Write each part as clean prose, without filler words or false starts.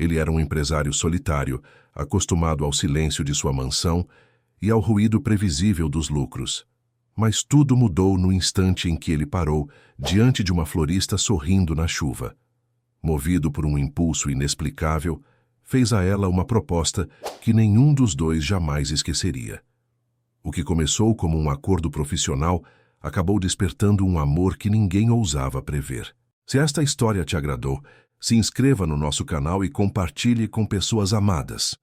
Ele era um empresário solitário, acostumado ao silêncio de sua mansão e ao ruído previsível dos lucros. Mas tudo mudou no instante em que ele parou diante de uma florista sorrindo na chuva. Movido por um impulso inexplicável, fez a ela uma proposta que nenhum dos dois jamais esqueceria. O que começou como um acordo profissional acabou despertando um amor que ninguém ousava prever. Se esta história te agradou, se inscreva no nosso canal e compartilhe com pessoas amadas.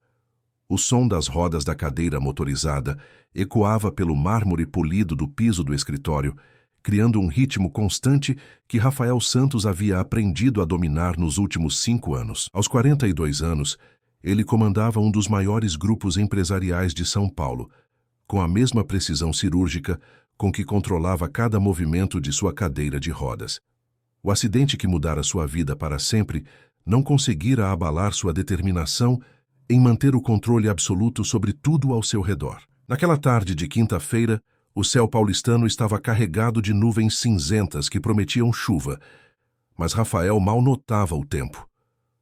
O som das rodas da cadeira motorizada ecoava pelo mármore polido do piso do escritório, criando um ritmo constante que Rafael Santos havia aprendido a dominar nos últimos 5 anos. Aos 42 anos, ele comandava um dos maiores grupos empresariais de São Paulo, com a mesma precisão cirúrgica com que controlava cada movimento de sua cadeira de rodas. O acidente que mudara sua vida para sempre não conseguira abalar sua determinação em manter o controle absoluto sobre tudo ao seu redor. Naquela tarde de quinta-feira, o céu paulistano estava carregado de nuvens cinzentas que prometiam chuva, mas Rafael mal notava o tempo.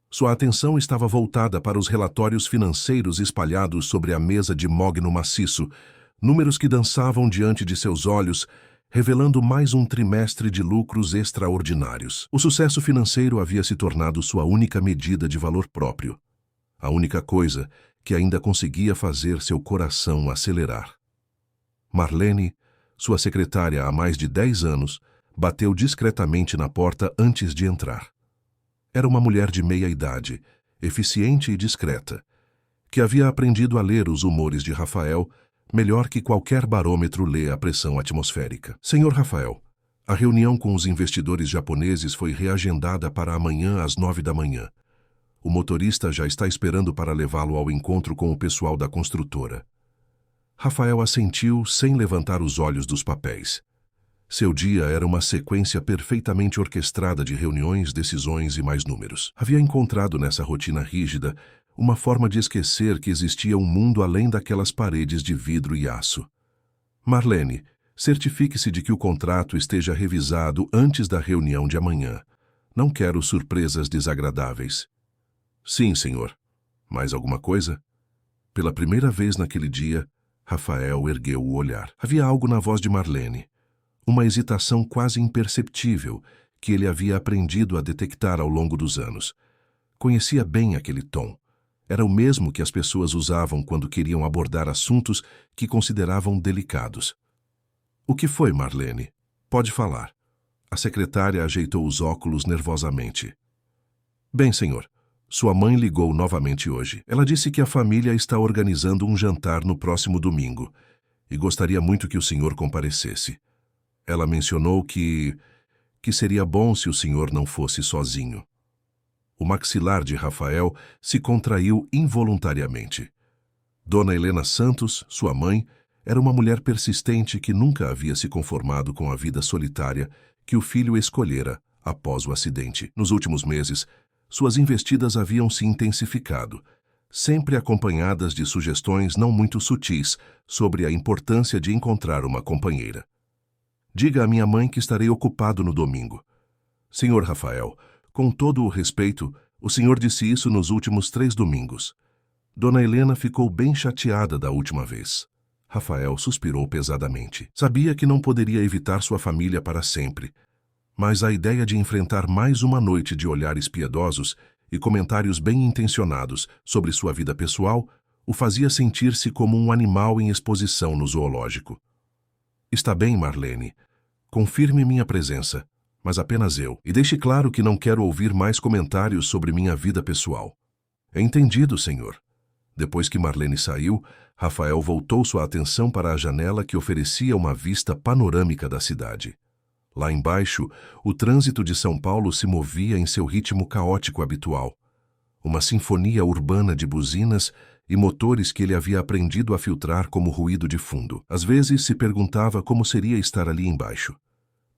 Sua atenção estava voltada para os relatórios financeiros espalhados sobre a mesa de mogno maciço, números que dançavam diante de seus olhos, revelando mais um trimestre de lucros extraordinários. O sucesso financeiro havia se tornado sua única medida de valor próprio, a única coisa que ainda conseguia fazer seu coração acelerar. Marlene, sua secretária há mais de 10 anos, bateu discretamente na porta antes de entrar. Era uma mulher de meia-idade, eficiente e discreta, que havia aprendido a ler os humores de Rafael melhor que qualquer barômetro lê a pressão atmosférica. Senhor Rafael, a reunião com os investidores japoneses foi reagendada para amanhã às 9 da manhã. O motorista já está esperando para levá-lo ao encontro com o pessoal da construtora. Rafael assentiu sem levantar os olhos dos papéis. Seu dia era uma sequência perfeitamente orquestrada de reuniões, decisões e mais números. Havia encontrado nessa rotina rígida uma forma de esquecer que existia um mundo além daquelas paredes de vidro e aço. Marlene, certifique-se de que o contrato esteja revisado antes da reunião de amanhã. Não quero surpresas desagradáveis. Sim, senhor. Mais alguma coisa? Pela primeira vez naquele dia, Rafael ergueu o olhar. Havia algo na voz de Marlene, uma hesitação quase imperceptível que ele havia aprendido a detectar ao longo dos anos. Conhecia bem aquele tom. Era o mesmo que as pessoas usavam quando queriam abordar assuntos que consideravam delicados. O que foi, Marlene? Pode falar. A secretária ajeitou os óculos nervosamente. Bem, senhor. Sua mãe ligou novamente hoje. Ela disse que a família está organizando um jantar no próximo domingo e gostaria muito que o senhor comparecesse. Ela mencionou que seria bom se o senhor não fosse sozinho. O maxilar de Rafael se contraiu involuntariamente. Dona Helena Santos, sua mãe, era uma mulher persistente que nunca havia se conformado com a vida solitária que o filho escolhera após o acidente. Nos últimos meses, suas investidas haviam se intensificado, sempre acompanhadas de sugestões não muito sutis sobre a importância de encontrar uma companheira. Diga à minha mãe que estarei ocupado no domingo. Senhor Rafael, com todo o respeito, o senhor disse isso nos últimos 3 domingos. Dona Helena ficou bem chateada da última vez. Rafael suspirou pesadamente. Sabia que não poderia evitar sua família para sempre, mas a ideia de enfrentar mais uma noite de olhares piedosos e comentários bem-intencionados sobre sua vida pessoal o fazia sentir-se como um animal em exposição no zoológico. Está bem, Marlene. Confirme minha presença, mas apenas eu, e deixe claro que não quero ouvir mais comentários sobre minha vida pessoal. Entendido, senhor. Depois que Marlene saiu, Rafael voltou sua atenção para a janela que oferecia uma vista panorâmica da cidade. Lá embaixo, o trânsito de São Paulo se movia em seu ritmo caótico habitual. Uma sinfonia urbana de buzinas e motores que ele havia aprendido a filtrar como ruído de fundo. Às vezes se perguntava como seria estar ali embaixo,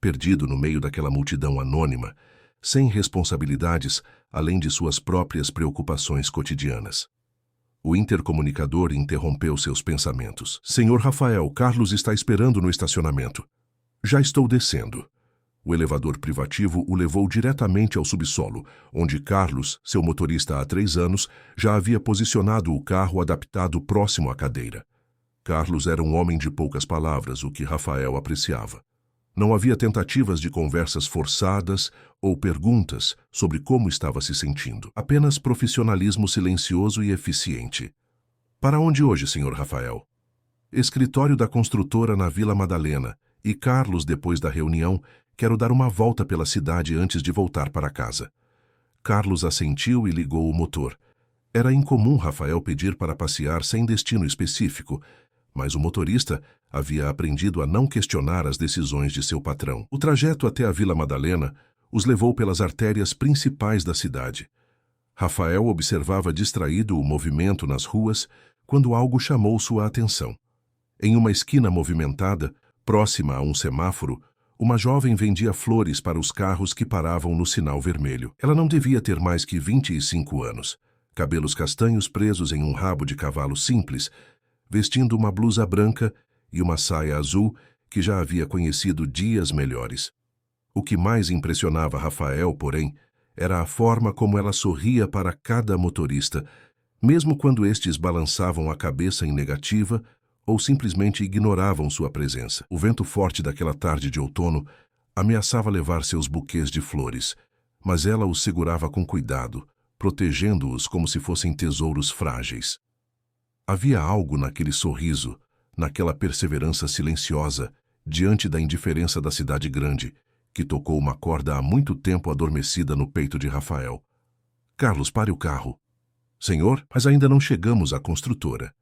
perdido no meio daquela multidão anônima, sem responsabilidades além de suas próprias preocupações cotidianas. O intercomunicador interrompeu seus pensamentos. Senhor Rafael, Carlos está esperando no estacionamento. Já estou descendo. O elevador privativo o levou diretamente ao subsolo, onde Carlos, seu motorista há 3 anos, já havia posicionado o carro adaptado próximo à cadeira. Carlos era um homem de poucas palavras, o que Rafael apreciava. Não havia tentativas de conversas forçadas ou perguntas sobre como estava se sentindo. Apenas profissionalismo silencioso e eficiente. Para onde hoje, Sr. Rafael? Escritório da construtora na Vila Madalena. E Carlos, depois da reunião, quero dar uma volta pela cidade antes de voltar para casa. Carlos assentiu e ligou o motor. Era incomum Rafael pedir para passear sem destino específico, mas o motorista havia aprendido a não questionar as decisões de seu patrão. O trajeto até a Vila Madalena os levou pelas artérias principais da cidade. Rafael observava distraído o movimento nas ruas quando algo chamou sua atenção. Em uma esquina movimentada, próxima a um semáforo, uma jovem vendia flores para os carros que paravam no sinal vermelho. Ela não devia ter mais que 25 anos. Cabelos castanhos presos em um rabo de cavalo simples, vestindo uma blusa branca e uma saia azul que já havia conhecido dias melhores. O que mais impressionava Rafael, porém, era a forma como ela sorria para cada motorista, mesmo quando estes balançavam a cabeça em negativa ou simplesmente ignoravam sua presença. O vento forte daquela tarde de outono ameaçava levar seus buquês de flores, mas ela os segurava com cuidado, protegendo-os como se fossem tesouros frágeis. Havia algo naquele sorriso, naquela perseverança silenciosa, diante da indiferença da cidade grande, que tocou uma corda há muito tempo adormecida no peito de Rafael. Carlos, pare o carro. Senhor, mas ainda não chegamos à construtora.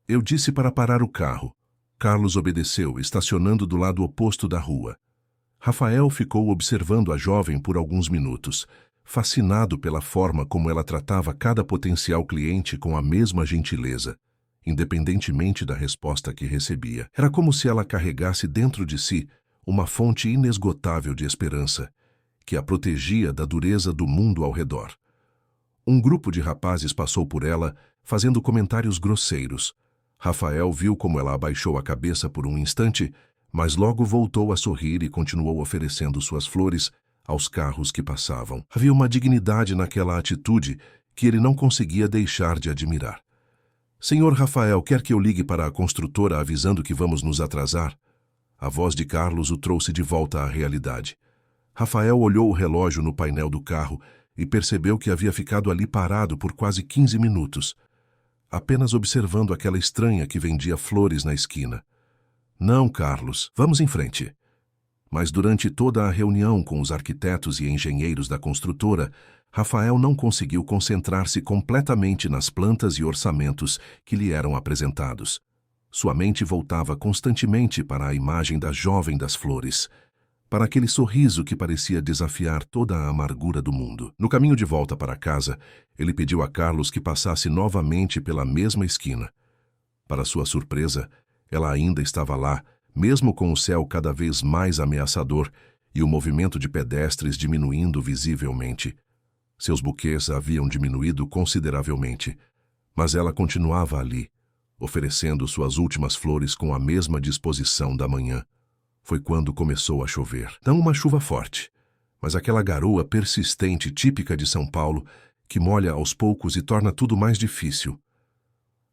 Eu disse para parar o carro. Carlos obedeceu, estacionando do lado oposto da rua. Rafael ficou observando a jovem por alguns minutos, fascinado pela forma como ela tratava cada potencial cliente com a mesma gentileza, independentemente da resposta que recebia. Era como se ela carregasse dentro de si uma fonte inesgotável de esperança, que a protegia da dureza do mundo ao redor. Um grupo de rapazes passou por ela, fazendo comentários grosseiros. Rafael viu como ela abaixou a cabeça por um instante, mas logo voltou a sorrir e continuou oferecendo suas flores aos carros que passavam. Havia uma dignidade naquela atitude que ele não conseguia deixar de admirar. Senhor Rafael, quer que eu ligue para a construtora avisando que vamos nos atrasar? A voz de Carlos o trouxe de volta à realidade. Rafael olhou o relógio no painel do carro e percebeu que havia ficado ali parado por quase 15 minutos, apenas observando aquela estranha que vendia flores na esquina. Não, Carlos, vamos em frente. Mas durante toda a reunião com os arquitetos e engenheiros da construtora, Rafael não conseguiu concentrar-se completamente nas plantas e orçamentos que lhe eram apresentados. Sua mente voltava constantemente para a imagem da jovem das flores, para aquele sorriso que parecia desafiar toda a amargura do mundo. No caminho de volta para casa, ele pediu a Carlos que passasse novamente pela mesma esquina. Para sua surpresa, ela ainda estava lá, mesmo com o céu cada vez mais ameaçador e o movimento de pedestres diminuindo visivelmente. Seus buquês haviam diminuído consideravelmente, mas ela continuava ali, oferecendo suas últimas flores com a mesma disposição da manhã. Foi quando começou a chover. Não uma chuva forte, mas aquela garoa persistente típica de São Paulo que molha aos poucos e torna tudo mais difícil.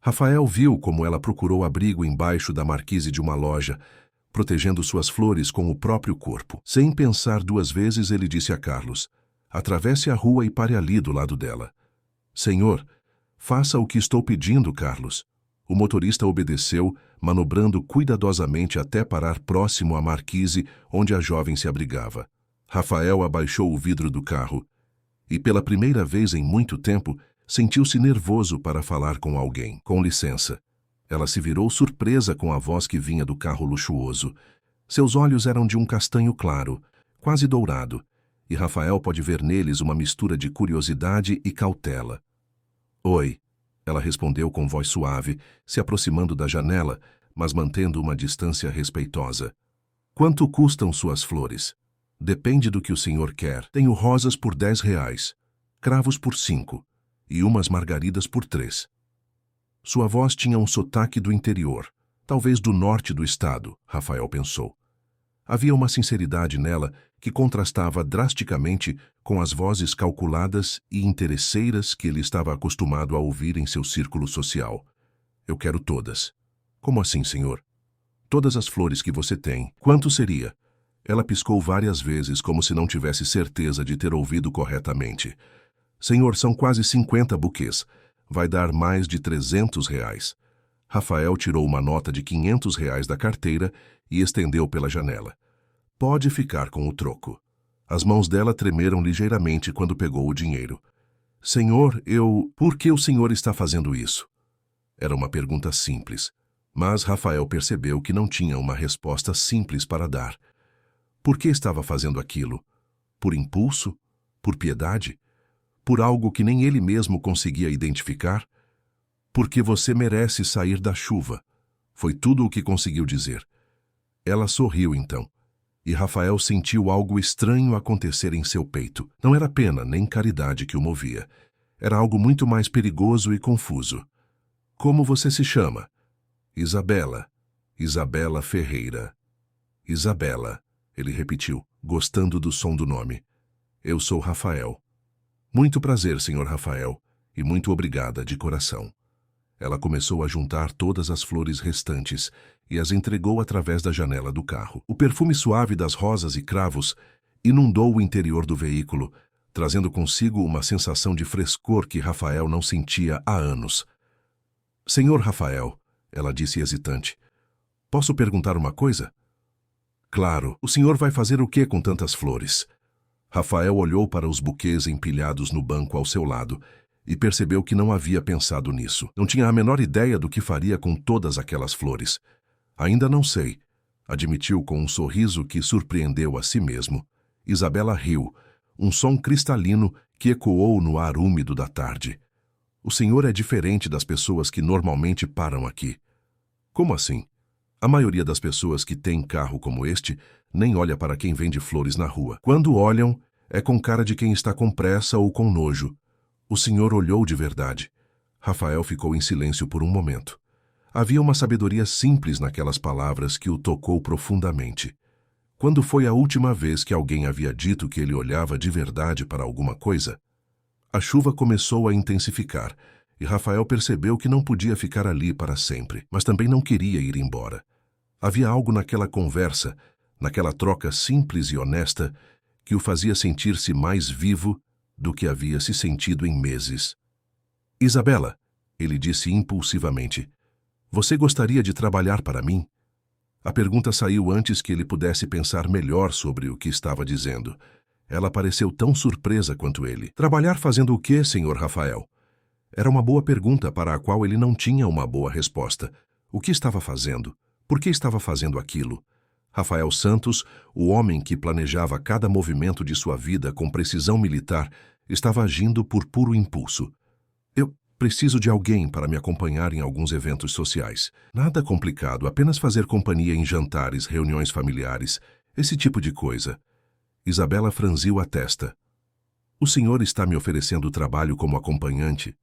Rafael viu como ela procurou abrigo embaixo da marquise de uma loja, protegendo suas flores com o próprio corpo. Sem pensar 2 vezes, ele disse a Carlos: atravesse a rua e pare ali do lado dela. Senhor, faça o que estou pedindo, Carlos. O motorista obedeceu, manobrando cuidadosamente até parar próximo à marquise onde a jovem se abrigava. Rafael abaixou o vidro do carro e, pela primeira vez em muito tempo, sentiu-se nervoso para falar com alguém. Com licença. Ela se virou surpresa com a voz que vinha do carro luxuoso. Seus olhos eram de um castanho claro, quase dourado, e Rafael pode ver neles uma mistura de curiosidade e cautela. Oi. Ela respondeu com voz suave, se aproximando da janela, mas mantendo uma distância respeitosa. Quanto custam suas flores? Depende do que o senhor quer. Tenho rosas por R$10, cravos por 5 e umas margaridas por 3. Sua voz tinha um sotaque do interior, talvez do norte do estado, Rafael pensou. Havia uma sinceridade nela que contrastava drasticamente com as vozes calculadas e interesseiras que ele estava acostumado a ouvir em seu círculo social. Eu quero todas. Como assim, senhor? Todas as flores que você tem. Quanto seria? Ela piscou várias vezes como se não tivesse certeza de ter ouvido corretamente. Senhor, são quase 50 buquês. Vai dar mais de R$ 300. Rafael tirou uma nota de R$ 500 da carteira e estendeu pela janela. Pode ficar com o troco. As mãos dela tremeram ligeiramente quando pegou o dinheiro. Senhor, Por que o senhor está fazendo isso? Era uma pergunta simples, mas Rafael percebeu que não tinha uma resposta simples para dar. Por que estava fazendo aquilo? Por impulso? Por piedade? Por algo que nem ele mesmo conseguia identificar? Porque você merece sair da chuva. Foi tudo o que conseguiu dizer. Ela sorriu então, e Rafael sentiu algo estranho acontecer em seu peito. Não era pena nem caridade que o movia. Era algo muito mais perigoso e confuso. Como você se chama? Isabela. Isabela Ferreira. Isabela, ele repetiu, gostando do som do nome. Eu sou Rafael. Muito prazer, senhor Rafael, e muito obrigada de coração. Ela começou a juntar todas as flores restantes e as entregou através da janela do carro. O perfume suave das rosas e cravos inundou o interior do veículo, trazendo consigo uma sensação de frescor que Rafael não sentia há anos. Senhor Rafael, ela disse hesitante, posso perguntar uma coisa? Claro, o senhor vai fazer o que com tantas flores? Rafael olhou para os buquês empilhados no banco ao seu lado e percebeu que não havia pensado nisso. Não tinha a menor ideia do que faria com todas aquelas flores. Ainda não sei, admitiu com um sorriso que surpreendeu a si mesmo. Isabela riu, um som cristalino que ecoou no ar úmido da tarde. O senhor é diferente das pessoas que normalmente param aqui. Como assim? A maioria das pessoas que tem carro como este nem olha para quem vende flores na rua. Quando olham, é com cara de quem está com pressa ou com nojo. O senhor olhou de verdade. Rafael ficou em silêncio por um momento. Havia uma sabedoria simples naquelas palavras que o tocou profundamente. Quando foi a última vez que alguém havia dito que ele olhava de verdade para alguma coisa? A chuva começou a intensificar, e Rafael percebeu que não podia ficar ali para sempre, mas também não queria ir embora. Havia algo naquela conversa, naquela troca simples e honesta, que o fazia sentir-se mais vivo do que havia se sentido em meses. Isabela, ele disse impulsivamente, você gostaria de trabalhar para mim? A pergunta saiu antes que ele pudesse pensar melhor sobre o que estava dizendo. Ela pareceu tão surpresa quanto ele. Trabalhar fazendo o quê, senhor Rafael? Era uma boa pergunta para a qual ele não tinha uma boa resposta. O que estava fazendo? Por que estava fazendo aquilo? Rafael Santos, o homem que planejava cada movimento de sua vida com precisão militar, estava agindo por puro impulso. Eu preciso de alguém para me acompanhar em alguns eventos sociais. Nada complicado, apenas fazer companhia em jantares, reuniões familiares, esse tipo de coisa. Isabela franziu a testa. O senhor está me oferecendo trabalho como acompanhante?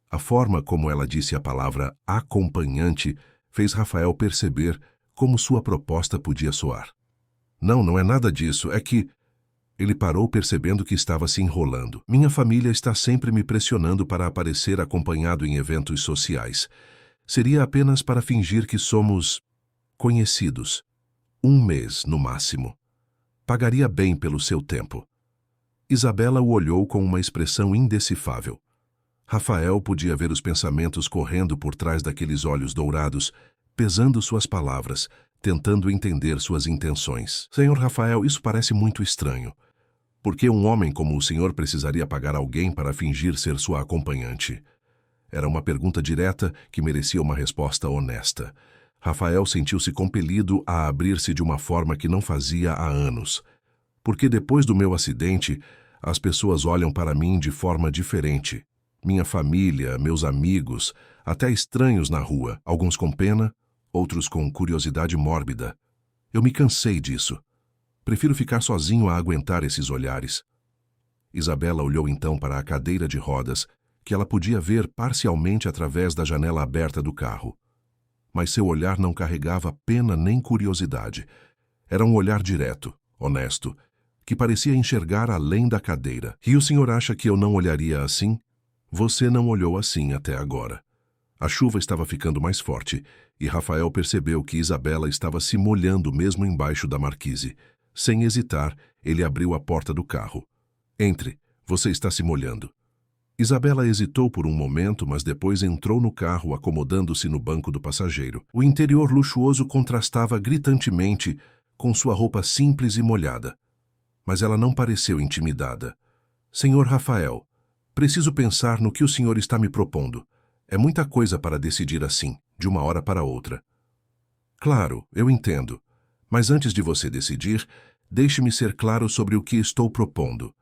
A forma como ela disse a palavra acompanhante fez Rafael perceber como sua proposta podia soar. Não, não é nada disso, é que... Ele parou percebendo que estava se enrolando. Minha família está sempre me pressionando para aparecer acompanhado em eventos sociais. Seria apenas para fingir que somos conhecidos. 1 mês, no máximo. Pagaria bem pelo seu tempo. Isabela o olhou com uma expressão indecifável. Rafael podia ver os pensamentos correndo por trás daqueles olhos dourados, pesando suas palavras, tentando entender suas intenções. Senhor Rafael, isso parece muito estranho. Por que um homem como o senhor precisaria pagar alguém para fingir ser sua acompanhante? Era uma pergunta direta que merecia uma resposta honesta. Rafael sentiu-se compelido a abrir-se de uma forma que não fazia há anos. Porque depois do meu acidente, as pessoas olham para mim de forma diferente. Minha família, meus amigos, até estranhos na rua, alguns com pena, outros com curiosidade mórbida. Eu me cansei disso. Prefiro ficar sozinho a aguentar esses olhares. Isabela olhou então para a cadeira de rodas, que ela podia ver parcialmente através da janela aberta do carro. Mas seu olhar não carregava pena nem curiosidade. Era um olhar direto, honesto, que parecia enxergar além da cadeira. E o senhor acha que eu não olharia assim? Você não olhou assim até agora. A chuva estava ficando mais forte, e Rafael percebeu que Isabela estava se molhando mesmo embaixo da marquise. Sem hesitar, ele abriu a porta do carro. Entre, você está se molhando. Isabela hesitou por um momento, mas depois entrou no carro, acomodando-se no banco do passageiro. O interior luxuoso contrastava gritantemente com sua roupa simples e molhada. Mas ela não pareceu intimidada. Senhor Rafael, preciso pensar no que o senhor está me propondo. É muita coisa para decidir assim, de uma hora para outra. Claro, eu entendo. Mas antes de você decidir, deixe-me ser claro sobre o que estou propondo.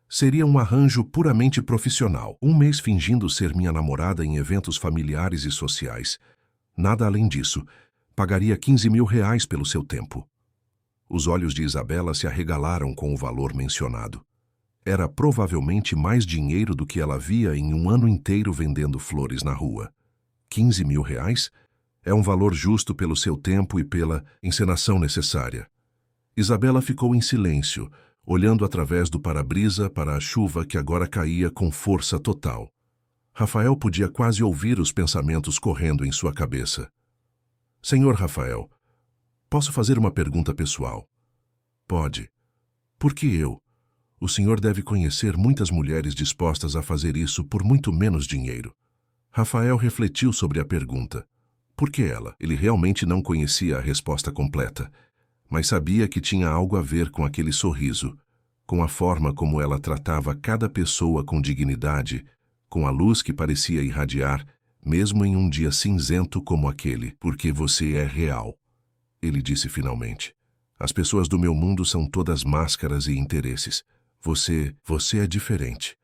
Seria um arranjo puramente profissional. Um mês fingindo ser minha namorada em eventos familiares e sociais. Nada além disso. Pagaria 15 mil reais pelo seu tempo. Os olhos de Isabela se arregalaram com o valor mencionado. Era provavelmente mais dinheiro do que ela via em um ano inteiro vendendo flores na rua. 15 mil reais? É um valor justo pelo seu tempo e pela encenação necessária. Isabela ficou em silêncio, olhando através do para-brisa para a chuva que agora caía com força total. Rafael podia quase ouvir os pensamentos correndo em sua cabeça. Senhor Rafael, posso fazer uma pergunta pessoal? Pode. Por que eu? O senhor deve conhecer muitas mulheres dispostas a fazer isso por muito menos dinheiro. Rafael refletiu sobre a pergunta. Por que ela? Ele realmente não conhecia a resposta completa, mas sabia que tinha algo a ver com aquele sorriso, com a forma como ela tratava cada pessoa com dignidade, com a luz que parecia irradiar, mesmo em um dia cinzento como aquele. Porque você é real, ele disse finalmente. As pessoas do meu mundo são todas máscaras e interesses. Você é diferente.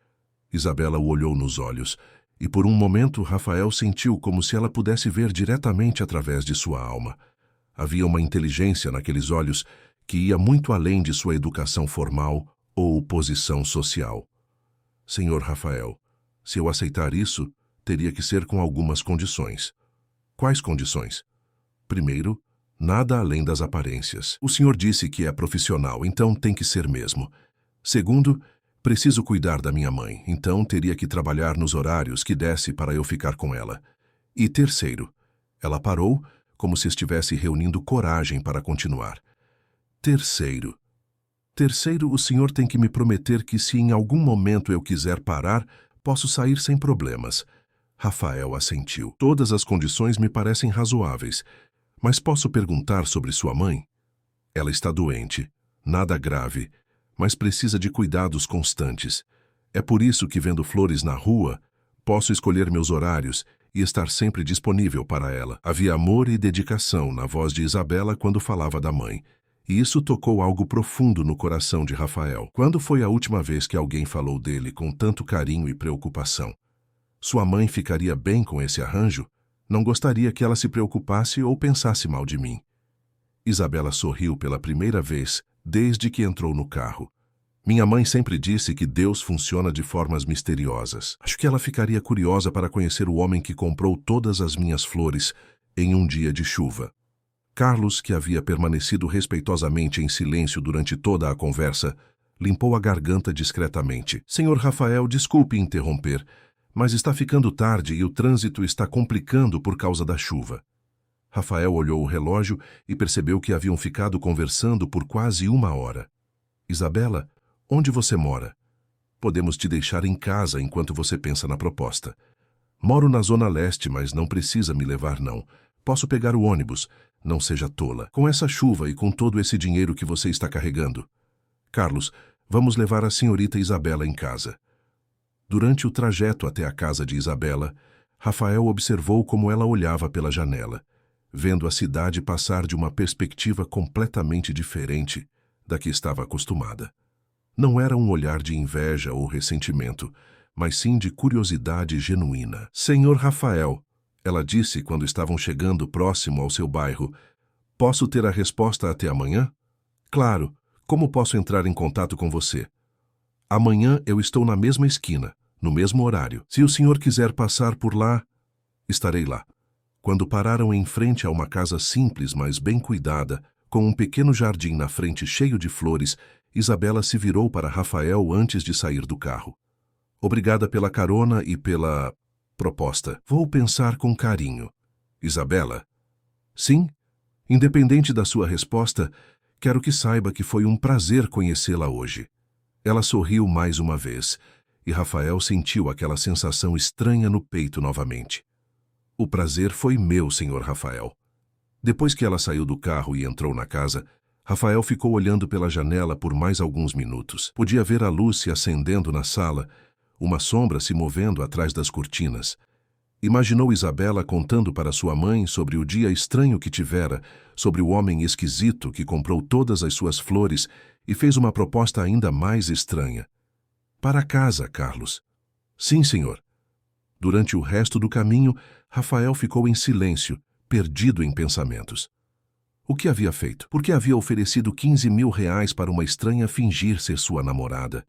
Isabela o olhou nos olhos, e por um momento Rafael sentiu como se ela pudesse ver diretamente através de sua alma. Havia uma inteligência naqueles olhos que ia muito além de sua educação formal ou posição social. Senhor Rafael, se eu aceitar isso, teria que ser com algumas condições. Quais condições? Primeiro, nada além das aparências. O senhor disse que é profissional, então tem que ser mesmo. Segundo, preciso cuidar da minha mãe, então teria que trabalhar nos horários que desse para eu ficar com ela. E terceiro, ela parou, como se estivesse reunindo coragem para continuar. Terceiro, o senhor tem que me prometer que se em algum momento eu quiser parar, posso sair sem problemas. Rafael assentiu. Todas as condições me parecem razoáveis, mas posso perguntar sobre sua mãe? Ela está doente, nada grave, mas precisa de cuidados constantes. É por isso que vendo flores na rua, posso escolher meus horários e estar sempre disponível para ela. Havia amor e dedicação na voz de Isabela quando falava da mãe, e isso tocou algo profundo no coração de Rafael. Quando foi a última vez que alguém falou dele com tanto carinho e preocupação? Sua mãe ficaria bem com esse arranjo? Não gostaria que ela se preocupasse ou pensasse mal de mim. Isabela sorriu pela primeira vez desde que entrou no carro. Minha mãe sempre disse que Deus funciona de formas misteriosas. Acho que ela ficaria curiosa para conhecer o homem que comprou todas as minhas flores em um dia de chuva. Carlos, que havia permanecido respeitosamente em silêncio durante toda a conversa, limpou a garganta discretamente. Senhor Rafael, desculpe interromper, mas está ficando tarde e o trânsito está complicando por causa da chuva. Rafael olhou o relógio e percebeu que haviam ficado conversando por quase 1 hora. Isabela, onde você mora? Podemos te deixar em casa enquanto você pensa na proposta. Moro na Zona Leste, mas não precisa me levar, não. Posso pegar o ônibus. Não seja tola. Com essa chuva e com todo esse dinheiro que você está carregando. Carlos, vamos levar a senhorita Isabela em casa. Durante o trajeto até a casa de Isabela, Rafael observou como ela olhava pela janela, vendo a cidade passar de uma perspectiva completamente diferente da que estava acostumada. Não era um olhar de inveja ou ressentimento, mas sim de curiosidade genuína. Senhor Rafael, ela disse quando estavam chegando próximo ao seu bairro, posso ter a resposta até amanhã? Claro, como posso entrar em contato com você? Amanhã eu estou na mesma esquina, no mesmo horário. Se o senhor quiser passar por lá, estarei lá. Quando pararam em frente a uma casa simples, mas bem cuidada, Com um pequeno jardim na frente cheio de flores, Isabela se virou para Rafael antes de sair do carro. Obrigada pela carona e pela proposta. Vou pensar com carinho. Isabela? Sim? Independente da sua resposta, quero que saiba que foi um prazer conhecê-la hoje. Ela sorriu mais uma vez, e Rafael sentiu aquela sensação estranha no peito novamente. O prazer foi meu, senhor Rafael. Depois que ela saiu do carro e entrou na casa, Rafael ficou olhando pela janela por mais alguns minutos. Podia ver a luz se acendendo na sala, uma sombra se movendo atrás das cortinas. Imaginou Isabela contando para sua mãe sobre o dia estranho que tivera, sobre o homem esquisito que comprou todas as suas flores e fez uma proposta ainda mais estranha. Para casa, Carlos. Sim, senhor. Durante o resto do caminho, Rafael ficou em silêncio, perdido em pensamentos. O que havia feito? Por que havia oferecido 15 mil reais para uma estranha fingir ser sua namorada?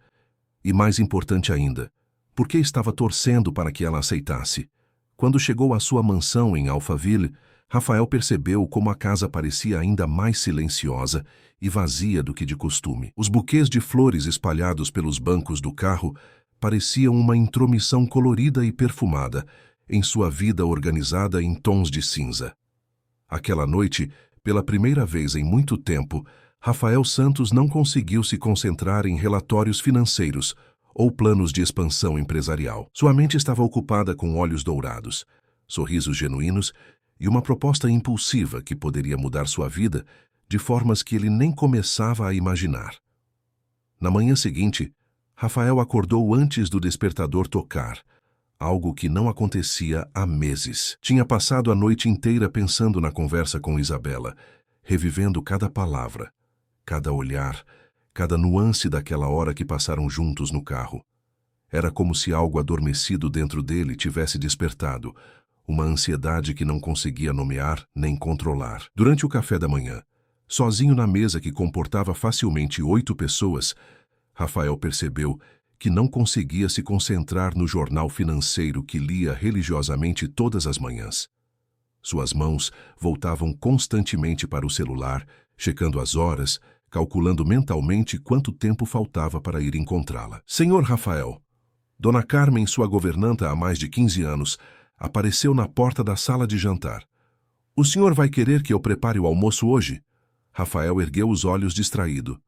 E mais importante ainda, por que estava torcendo para que ela aceitasse? Quando chegou à sua mansão em Alphaville, Rafael percebeu como a casa parecia ainda mais silenciosa e vazia do que de costume. Os buquês de flores espalhados pelos bancos do carro pareciam uma intromissão colorida e perfumada em sua vida organizada em tons de cinza. Aquela noite, pela primeira vez em muito tempo, Rafael Santos não conseguiu se concentrar em relatórios financeiros ou planos de expansão empresarial. Sua mente estava ocupada com olhos dourados, sorrisos genuínos e uma proposta impulsiva que poderia mudar sua vida de formas que ele nem começava a imaginar. Na manhã seguinte, Rafael acordou antes do despertador tocar, algo que não acontecia há meses. Tinha passado a noite inteira pensando na conversa com Isabela, revivendo cada palavra, cada olhar, cada nuance daquela hora que passaram juntos no carro. Era como se algo adormecido dentro dele tivesse despertado, uma ansiedade que não conseguia nomear nem controlar. Durante o café da manhã, sozinho na mesa que comportava facilmente 8 pessoas, Rafael percebeu que não conseguia se concentrar no jornal financeiro que lia religiosamente todas as manhãs. Suas mãos voltavam constantemente para o celular, checando as horas, calculando mentalmente quanto tempo faltava para ir encontrá-la. Senhor Rafael, Dona Carmen, sua governanta há mais de 15 anos, apareceu na porta da sala de jantar. O senhor vai querer que eu prepare o almoço hoje? Rafael ergueu os olhos distraído.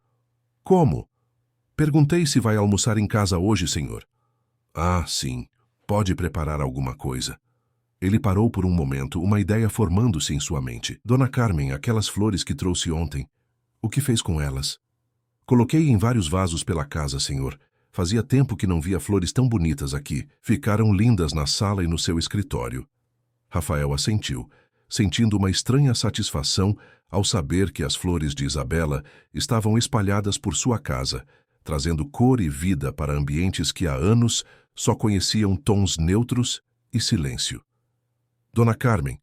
Como? Perguntei se vai almoçar em casa hoje, senhor. Ah, sim. Pode preparar alguma coisa. Ele parou por um momento, uma ideia formando-se em sua mente. Dona Carmen, aquelas flores que trouxe ontem, o que fez com elas? Coloquei em vários vasos pela casa, senhor. Fazia tempo que não via flores tão bonitas aqui. Ficaram lindas na sala e no seu escritório. Rafael assentiu, sentindo uma estranha satisfação ao saber que as flores de Isabela estavam espalhadas por sua casa, trazendo cor e vida para ambientes que há anos só conheciam tons neutros e silêncio. Dona Carmen,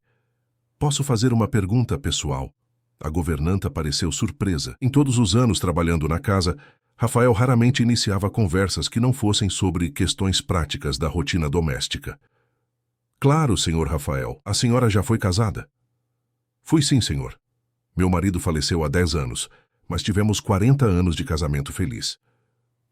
posso fazer uma pergunta pessoal? A governanta pareceu surpresa. Em todos os anos trabalhando na casa, Rafael raramente iniciava conversas que não fossem sobre questões práticas da rotina doméstica. Claro, senhor Rafael. A senhora já foi casada? Fui sim, senhor. Meu marido faleceu há 10 anos, mas tivemos 40 anos de casamento feliz.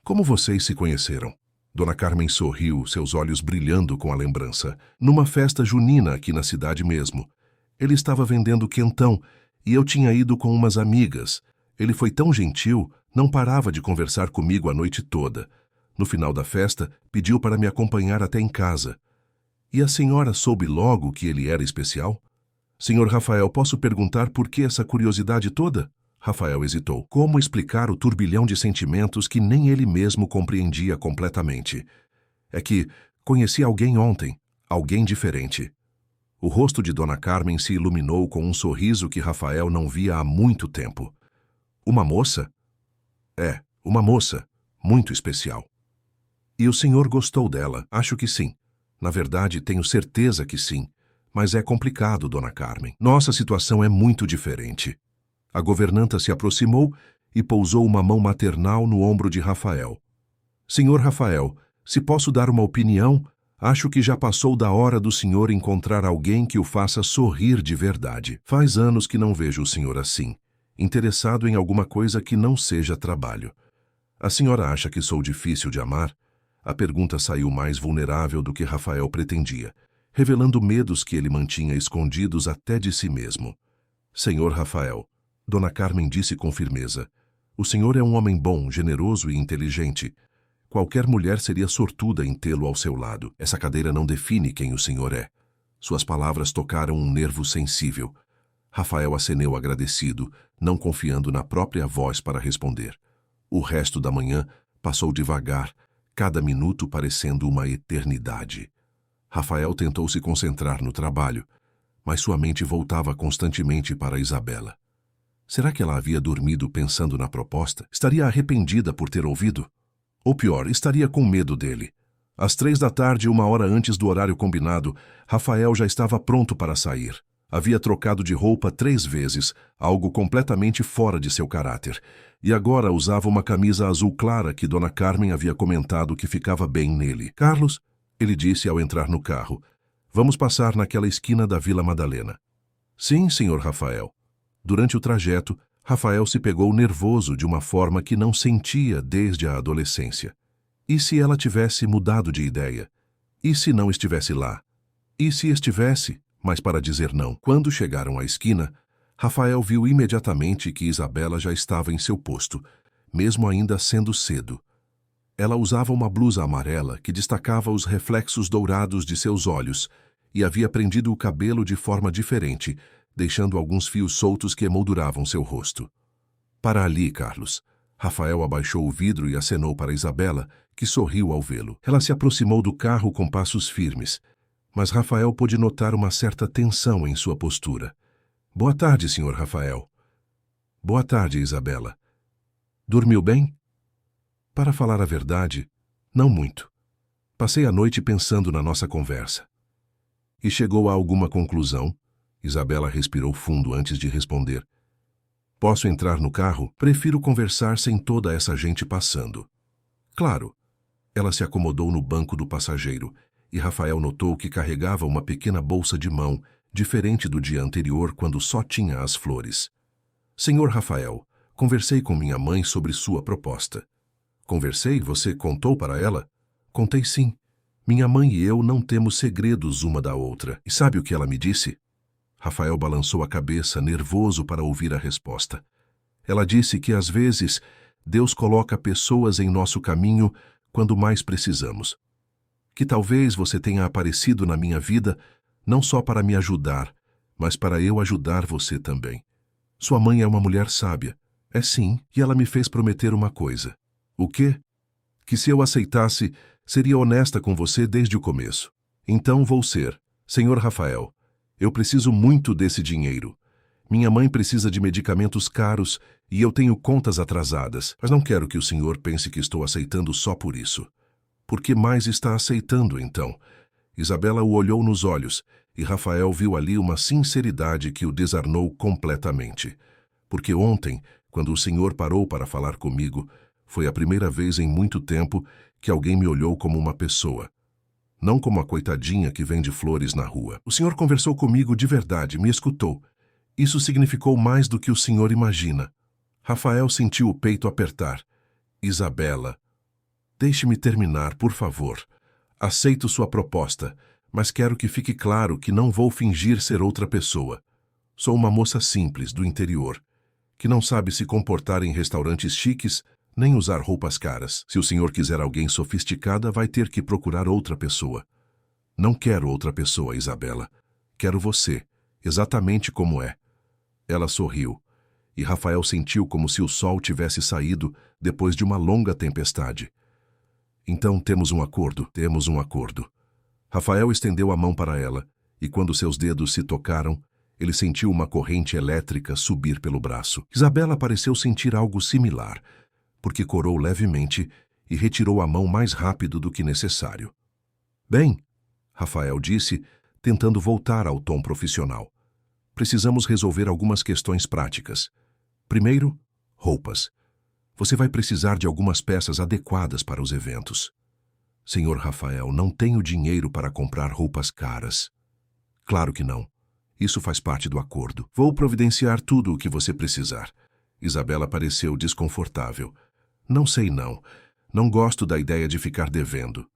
Como vocês se conheceram? Dona Carmen sorriu, seus olhos brilhando com a lembrança. Numa festa junina aqui na cidade mesmo. Ele estava vendendo quentão e eu tinha ido com umas amigas. Ele foi tão gentil, não parava de conversar comigo a noite toda. No final da festa, pediu para me acompanhar até em casa. E a senhora soube logo que ele era especial? Senhor Rafael, posso perguntar por que essa curiosidade toda? Rafael hesitou. Como explicar o turbilhão de sentimentos que nem ele mesmo compreendia completamente? É que conheci alguém ontem, alguém diferente. O rosto de Dona Carmen se iluminou com um sorriso que Rafael não via há muito tempo. Uma moça? É, uma moça, muito especial. E o senhor gostou dela? Acho que sim. Na verdade, tenho certeza que sim. Mas é complicado, Dona Carmen. Nossa situação é muito diferente. A governanta se aproximou e pousou uma mão maternal no ombro de Rafael. Senhor Rafael, se posso dar uma opinião, acho que já passou da hora do senhor encontrar alguém que o faça sorrir de verdade. Faz anos que não vejo o senhor assim. interessado em alguma coisa que não seja trabalho. A senhora acha que sou difícil de amar? A pergunta saiu mais vulnerável do que Rafael pretendia, revelando medos que ele mantinha escondidos até de si mesmo. Senhor Rafael, Dona Carmen disse com firmeza, o senhor é um homem bom, generoso e inteligente. Qualquer mulher seria sortuda em tê-lo ao seu lado. Essa cadeira não define quem o senhor é. Suas palavras tocaram um nervo sensível. Rafael aceneu agradecido, não confiando na própria voz para responder. O resto da manhã passou devagar, cada minuto parecendo uma eternidade. Rafael tentou se concentrar no trabalho, mas sua mente voltava constantemente para Isabela. Será que ela havia dormido pensando na proposta? Estaria arrependida por ter ouvido? Ou pior, estaria com medo dele? Às 3 da tarde, 1 hora antes do horário combinado, Rafael já estava pronto para sair. Havia trocado de roupa 3 vezes, algo completamente fora de seu caráter, e agora usava uma camisa azul clara que Dona Carmen havia comentado que ficava bem nele. Carlos, ele disse ao entrar no carro, vamos passar naquela esquina da Vila Madalena. Sim, senhor Rafael. Durante o trajeto, Rafael se pegou nervoso de uma forma que não sentia desde a adolescência. E se ela tivesse mudado de ideia? E se não estivesse lá? E se estivesse, mas para dizer não? Quando chegaram à esquina, Rafael viu imediatamente que Isabela já estava em seu posto, mesmo ainda sendo cedo. Ela usava uma blusa amarela que destacava os reflexos dourados de seus olhos e havia prendido o cabelo de forma diferente, deixando alguns fios soltos que emolduravam seu rosto. Para ali, Carlos. Rafael abaixou o vidro e acenou para Isabela, que sorriu ao vê-lo. Ela se aproximou do carro com passos firmes, mas Rafael pôde notar uma certa tensão em sua postura. Boa tarde, senhor Rafael. Boa tarde, Isabela. Dormiu bem? Para falar a verdade, não muito. Passei a noite pensando na nossa conversa. E chegou a alguma conclusão? Isabela respirou fundo antes de responder. Posso entrar no carro? Prefiro conversar sem toda essa gente passando. Claro. Ela se acomodou no banco do passageiro e Rafael notou que carregava uma pequena bolsa de mão, diferente do dia anterior quando só tinha as flores. Senhor Rafael, conversei com minha mãe sobre sua proposta. Conversei? Você contou para ela? Contei sim. Minha mãe e eu não temos segredos uma da outra. E sabe o que ela me disse? Rafael balançou a cabeça, nervoso para ouvir a resposta. Ela disse que, às vezes, Deus coloca pessoas em nosso caminho quando mais precisamos. Que talvez você tenha aparecido na minha vida não só para me ajudar, mas para eu ajudar você também. Sua mãe é uma mulher sábia. É sim, e ela me fez prometer uma coisa. O quê? Que se eu aceitasse, seria honesta com você desde o começo. Então vou ser. Senhor Rafael, eu preciso muito desse dinheiro. Minha mãe precisa de medicamentos caros e eu tenho contas atrasadas, mas não quero que o senhor pense que estou aceitando só por isso. Por que mais está aceitando, então? Isabela o olhou nos olhos e Rafael viu ali uma sinceridade que o desarmou completamente. Porque ontem, quando o senhor parou para falar comigo, foi a primeira vez em muito tempo que alguém me olhou como uma pessoa. Não como a coitadinha que vende flores na rua. O senhor conversou comigo de verdade, me escutou. Isso significou mais do que o senhor imagina. Rafael sentiu o peito apertar. Isabela, deixe-me terminar, por favor. Aceito sua proposta, mas quero que fique claro que não vou fingir ser outra pessoa. Sou uma moça simples, do interior, que não sabe se comportar em restaurantes chiques nem usar roupas caras. Se o senhor quiser alguém sofisticada, vai ter que procurar outra pessoa. Não quero outra pessoa, Isabela. Quero você, exatamente como é. Ela sorriu, e Rafael sentiu como se o sol tivesse saído depois de uma longa tempestade. Então temos um acordo, temos um acordo. Rafael estendeu a mão para ela, e quando seus dedos se tocaram, ele sentiu uma corrente elétrica subir pelo braço. Isabela pareceu sentir algo similar, porque corou levemente e retirou a mão mais rápido do que necessário. Bem, Rafael disse, tentando voltar ao tom profissional. Precisamos resolver algumas questões práticas. Primeiro, roupas. Você vai precisar de algumas peças adequadas para os eventos. Senhor Rafael, não tenho dinheiro para comprar roupas caras. Claro que não. Isso faz parte do acordo. Vou providenciar tudo o que você precisar. Isabela pareceu desconfortável. Não sei não. Não gosto da ideia de ficar devendo.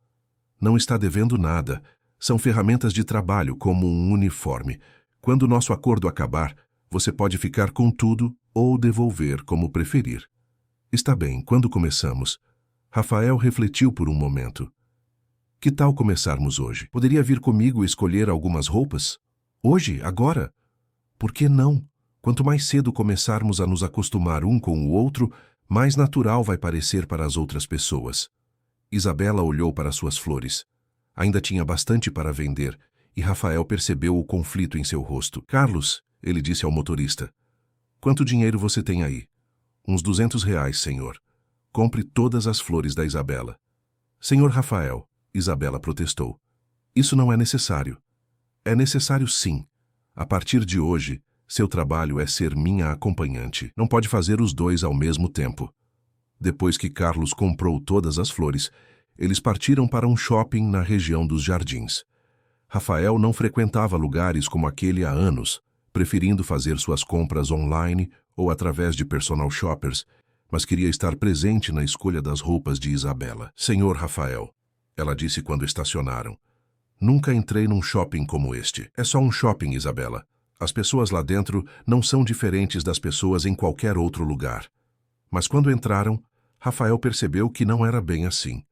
Não está devendo nada. São ferramentas de trabalho, como um uniforme. Quando nosso acordo acabar, você pode ficar com tudo ou devolver, como preferir. Está bem, quando começamos? Rafael refletiu por um momento. Que tal começarmos hoje? Poderia vir comigo escolher algumas roupas? Hoje? Agora? Por que não? Quanto mais cedo começarmos a nos acostumar um com o outro, mais natural vai parecer para as outras pessoas. Isabela olhou para suas flores. Ainda tinha bastante para vender, e Rafael percebeu o conflito em seu rosto. Carlos, ele disse ao motorista, quanto dinheiro você tem aí? Uns R$ 200, senhor. Compre todas as flores da Isabela. Senhor Rafael, Isabela protestou. Isso não é necessário. É necessário sim. A partir de hoje, seu trabalho é ser minha acompanhante. Não pode fazer os dois ao mesmo tempo. Depois que Carlos comprou todas as flores, eles partiram para um shopping na região dos Jardins. Rafael não frequentava lugares como aquele há anos, preferindo fazer suas compras online ou através de personal shoppers, mas queria estar presente na escolha das roupas de Isabela. Senhor Rafael, ela disse quando estacionaram. Nunca entrei num shopping como este. É só um shopping, Isabela. As pessoas lá dentro não são diferentes das pessoas em qualquer outro lugar. Mas quando entraram, Rafael percebeu que não era bem assim.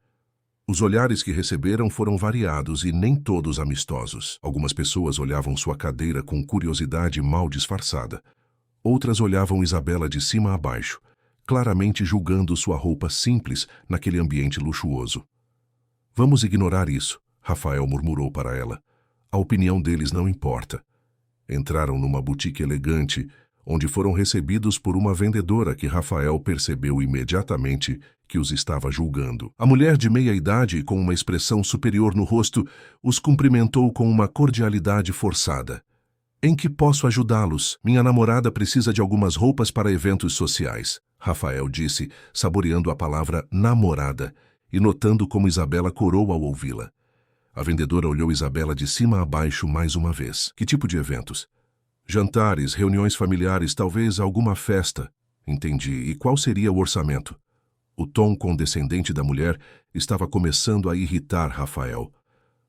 Os olhares que receberam foram variados e nem todos amistosos. Algumas pessoas olhavam sua cadeira com curiosidade mal disfarçada. Outras olhavam Isabela de cima a baixo, claramente julgando sua roupa simples naquele ambiente luxuoso. Vamos ignorar isso, Rafael murmurou para ela. A opinião deles não importa. Entraram numa boutique elegante, onde foram recebidos por uma vendedora que Rafael percebeu imediatamente que os estava julgando. A mulher de meia idade, com uma expressão superior no rosto, os cumprimentou com uma cordialidade forçada. Em que posso ajudá-los? Minha namorada precisa de algumas roupas para eventos sociais, Rafael disse, saboreando a palavra namorada e notando como Isabela corou ao ouvi-la. A vendedora olhou Isabela de cima a baixo mais uma vez. Que tipo de eventos? Jantares, reuniões familiares, talvez alguma festa. Entendi. E qual seria o orçamento? O tom condescendente da mulher estava começando a irritar Rafael.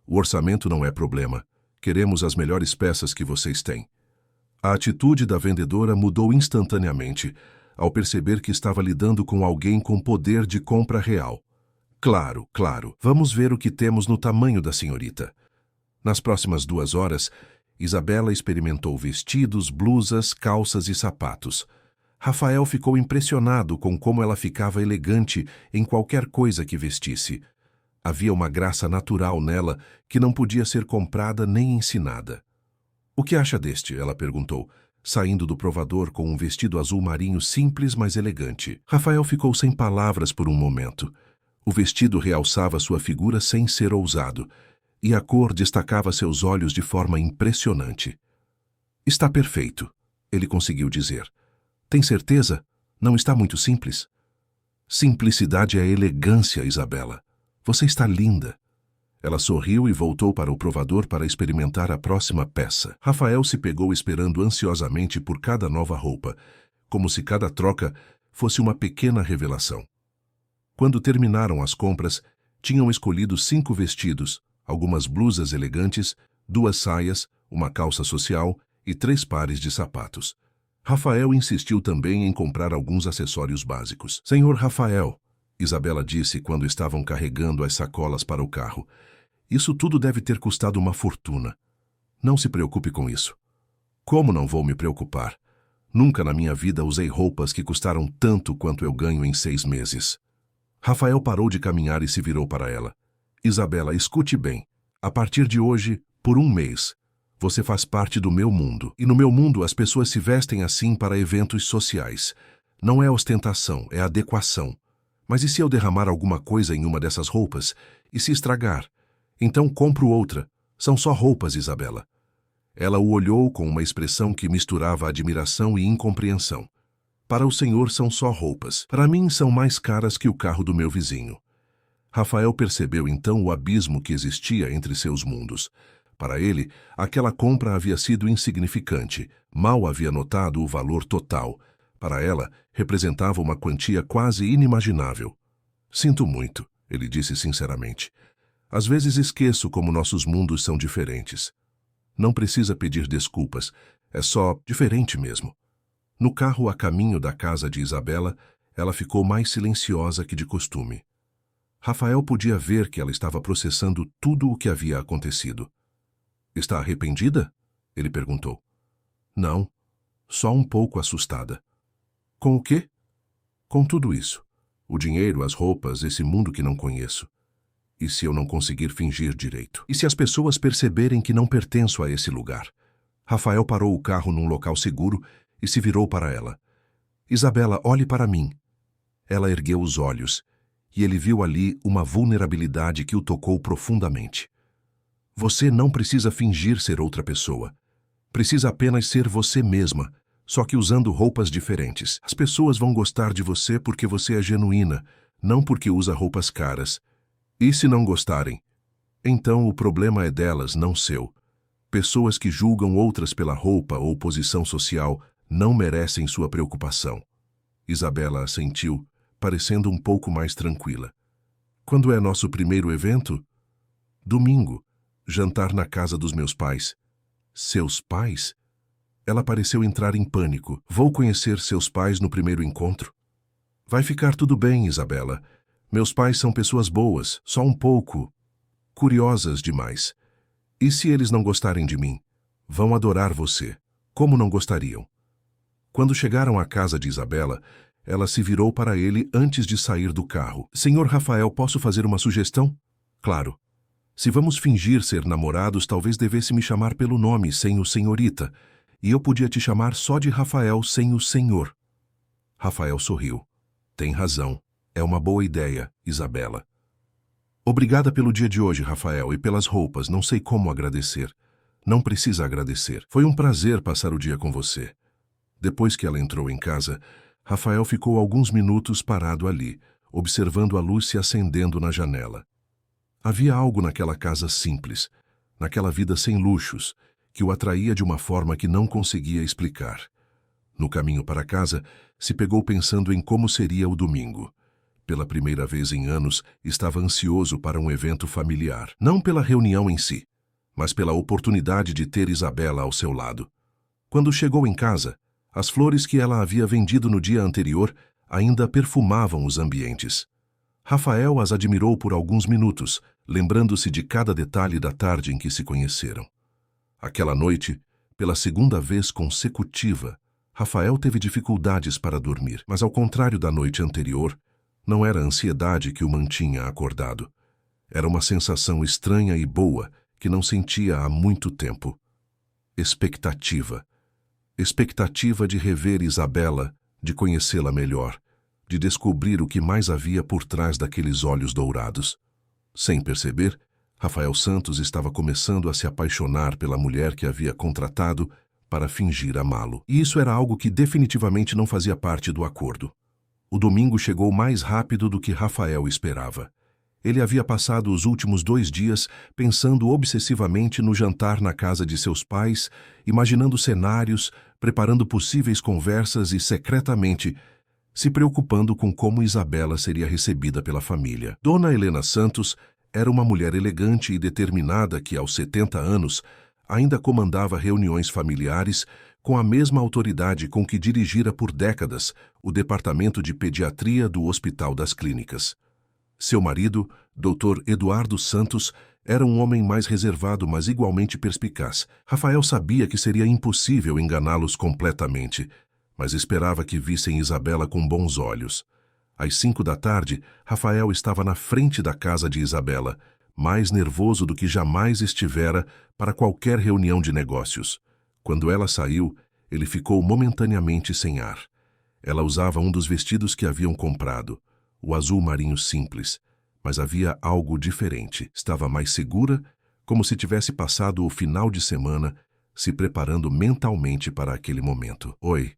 O orçamento não é problema. Queremos as melhores peças que vocês têm. A atitude da vendedora mudou instantaneamente, ao perceber que estava lidando com alguém com poder de compra real. Claro, claro. Vamos ver o que temos no tamanho da senhorita. Nas próximas 2 horas, Isabela experimentou vestidos, blusas, calças e sapatos. Rafael ficou impressionado com como ela ficava elegante em qualquer coisa que vestisse. Havia uma graça natural nela que não podia ser comprada nem ensinada. O que acha deste? Ela perguntou, saindo do provador com um vestido azul marinho simples, mas elegante. Rafael ficou sem palavras por um momento. O vestido realçava sua figura sem ser ousado, e a cor destacava seus olhos de forma impressionante. Está perfeito, ele conseguiu dizer. Tem certeza? Não está muito simples? Simplicidade é elegância, Isabela. Você está linda. Ela sorriu e voltou para o provador para experimentar a próxima peça. Rafael se pegou esperando ansiosamente por cada nova roupa, como se cada troca fosse uma pequena revelação. Quando terminaram as compras, tinham escolhido 5 vestidos, algumas blusas elegantes, 2 saias, uma calça social e 3 pares de sapatos. Rafael insistiu também em comprar alguns acessórios básicos. Senhor Rafael, Isabela disse quando estavam carregando as sacolas para o carro, isso tudo deve ter custado uma fortuna. Não se preocupe com isso. Como não vou me preocupar? Nunca na minha vida usei roupas que custaram tanto quanto eu ganho em 6 meses. Rafael parou de caminhar e se virou para ela. Isabela, escute bem. A partir de hoje, por 1 mês, você faz parte do meu mundo. E no meu mundo as pessoas se vestem assim para eventos sociais. Não é ostentação, é adequação. Mas e se eu derramar alguma coisa em uma dessas roupas? E se estragar? Então compro outra. São só roupas, Isabela. Ela o olhou com uma expressão que misturava admiração e incompreensão. Para o senhor são só roupas. Para mim são mais caras que o carro do meu vizinho. Rafael percebeu então o abismo que existia entre seus mundos. Para ele, aquela compra havia sido insignificante, mal havia notado o valor total. Para ela, representava uma quantia quase inimaginável. Sinto muito, ele disse sinceramente. Às vezes esqueço como nossos mundos são diferentes. Não precisa pedir desculpas, é só diferente mesmo. No carro a caminho da casa de Isabela, ela ficou mais silenciosa que de costume. Rafael podia ver que ela estava processando tudo o que havia acontecido. Está arrependida? Ele perguntou. Não, só um pouco assustada. Com o quê? Com tudo isso. O dinheiro, as roupas, esse mundo que não conheço. E se eu não conseguir fingir direito? E se as pessoas perceberem que não pertenço a esse lugar? Rafael parou o carro num local seguro e se virou para ela. Isabela, olhe para mim. Ela ergueu os olhos, e ele viu ali uma vulnerabilidade que o tocou profundamente. Você não precisa fingir ser outra pessoa. Precisa apenas ser você mesma, só que usando roupas diferentes. As pessoas vão gostar de você porque você é genuína, não porque usa roupas caras. E se não gostarem? Então o problema é delas, não seu. Pessoas que julgam outras pela roupa ou posição social não merecem sua preocupação. Isabela assentiu, parecendo um pouco mais tranquila. Quando é nosso primeiro evento? Domingo. Jantar na casa dos meus pais. Seus pais? Ela pareceu entrar em pânico. Vou conhecer seus pais no primeiro encontro? Vai ficar tudo bem, Isabela. Meus pais são pessoas boas, só um pouco curiosas demais. E se eles não gostarem de mim? Vão adorar você. Como não gostariam? Quando chegaram à casa de Isabela, ela se virou para ele antes de sair do carro. Senhor Rafael, posso fazer uma sugestão? Claro. Se vamos fingir ser namorados, talvez devesse me chamar pelo nome, sem o senhorita. E eu podia te chamar só de Rafael, sem o senhor. Rafael sorriu. Tem razão. É uma boa ideia, Isabela. Obrigada pelo dia de hoje, Rafael, e pelas roupas. Não sei como agradecer. Não precisa agradecer. Foi um prazer passar o dia com você. Depois que ela entrou em casa, Rafael ficou alguns minutos parado ali, observando a luz se acendendo na janela. Havia algo naquela casa simples, naquela vida sem luxos, que o atraía de uma forma que não conseguia explicar. No caminho para casa, se pegou pensando em como seria o domingo. Pela primeira vez em anos, estava ansioso para um evento familiar. Não pela reunião em si, mas pela oportunidade de ter Isabela ao seu lado. Quando chegou em casa, as flores que ela havia vendido no dia anterior ainda perfumavam os ambientes. Rafael as admirou por alguns minutos, lembrando-se de cada detalhe da tarde em que se conheceram. Aquela noite, pela segunda vez consecutiva, Rafael teve dificuldades para dormir, mas ao contrário da noite anterior, não era a ansiedade que o mantinha acordado. Era uma sensação estranha e boa que não sentia há muito tempo. Expectativa. Expectativa de rever Isabela, de conhecê-la melhor, de descobrir o que mais havia por trás daqueles olhos dourados. Sem perceber, Rafael Santos estava começando a se apaixonar pela mulher que havia contratado para fingir amá-lo. E isso era algo que definitivamente não fazia parte do acordo. O domingo chegou mais rápido do que Rafael esperava. Ele havia passado os últimos 2 dias pensando obsessivamente no jantar na casa de seus pais, imaginando cenários, preparando possíveis conversas e, secretamente, se preocupando com como Isabela seria recebida pela família. Dona Helena Santos era uma mulher elegante e determinada que, aos 70 anos, ainda comandava reuniões familiares com a mesma autoridade com que dirigira por décadas o Departamento de Pediatria do Hospital das Clínicas. Seu marido, Dr. Eduardo Santos, era um homem mais reservado, mas igualmente perspicaz. Rafael sabia que seria impossível enganá-los completamente, mas esperava que vissem Isabela com bons olhos. Às 5 da tarde, Rafael estava na frente da casa de Isabela, mais nervoso do que jamais estivera para qualquer reunião de negócios. Quando ela saiu, ele ficou momentaneamente sem ar. Ela usava um dos vestidos que haviam comprado, o azul marinho simples, mas havia algo diferente. Estava mais segura, como se tivesse passado o final de semana se preparando mentalmente para aquele momento. Oi,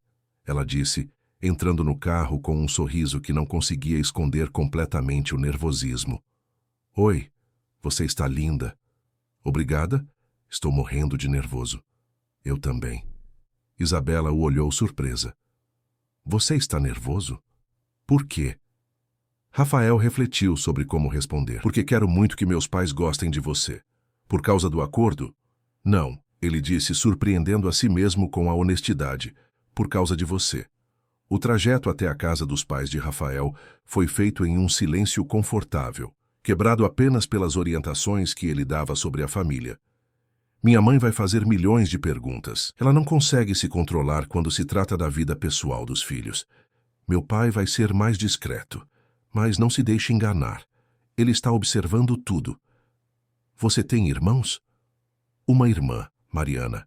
ela disse, entrando no carro com um sorriso que não conseguia esconder completamente o nervosismo. Oi, você está linda. Obrigada? Estou morrendo de nervoso. Eu também. Isabela o olhou surpresa. Você está nervoso? Por quê? Rafael refletiu sobre como responder. Porque quero muito que meus pais gostem de você. Por causa do acordo? Não, ele disse, surpreendendo a si mesmo com a honestidade. Por causa de você. O trajeto até a casa dos pais de Rafael foi feito em um silêncio confortável, quebrado apenas pelas orientações que ele dava sobre a família. Minha mãe vai fazer milhões de perguntas. Ela não consegue se controlar quando se trata da vida pessoal dos filhos. Meu pai vai ser mais discreto. Mas não se deixe enganar. Ele está observando tudo. Você tem irmãos? Uma irmã, Mariana.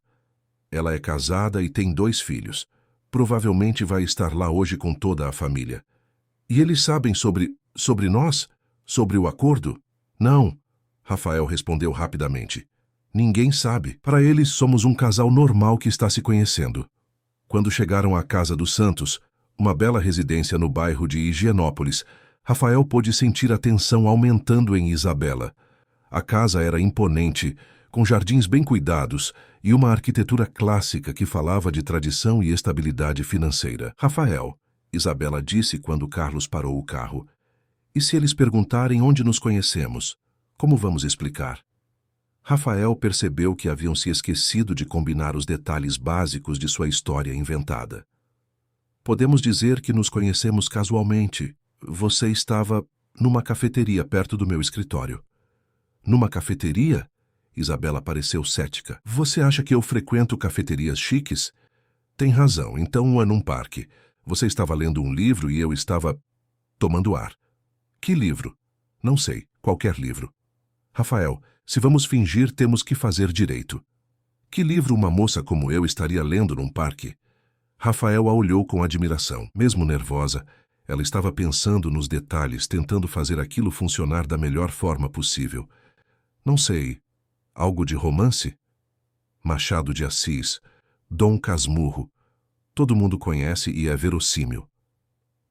Ela é casada e tem 2 filhos. Provavelmente vai estar lá hoje com toda a família. E eles sabem sobre nós? Sobre o acordo? Não, Rafael respondeu rapidamente. Ninguém sabe. Para eles, somos um casal normal que está se conhecendo. Quando chegaram à Casa dos Santos, uma bela residência no bairro de Higienópolis, Rafael pôde sentir a tensão aumentando em Isabela. A casa era imponente, com jardins bem cuidados e uma arquitetura clássica que falava de tradição e estabilidade financeira. Rafael, Isabela disse quando Carlos parou o carro. E se eles perguntarem onde nos conhecemos? Como vamos explicar? Rafael percebeu que haviam se esquecido de combinar os detalhes básicos de sua história inventada. Podemos dizer que nos conhecemos casualmente. Você estava numa cafeteria perto do meu escritório. Numa cafeteria? Isabela pareceu cética. Você acha que eu frequento cafeterias chiques? Tem razão, então é num parque. Você estava lendo um livro e eu estava tomando ar. Que livro? Não sei, qualquer livro. Rafael, se vamos fingir, temos que fazer direito. Que livro uma moça como eu estaria lendo num parque? Rafael a olhou com admiração. Mesmo nervosa, ela estava pensando nos detalhes, tentando fazer aquilo funcionar da melhor forma possível. Não sei, algo de romance? Machado de Assis, Dom Casmurro. Todo mundo conhece e é verossímil.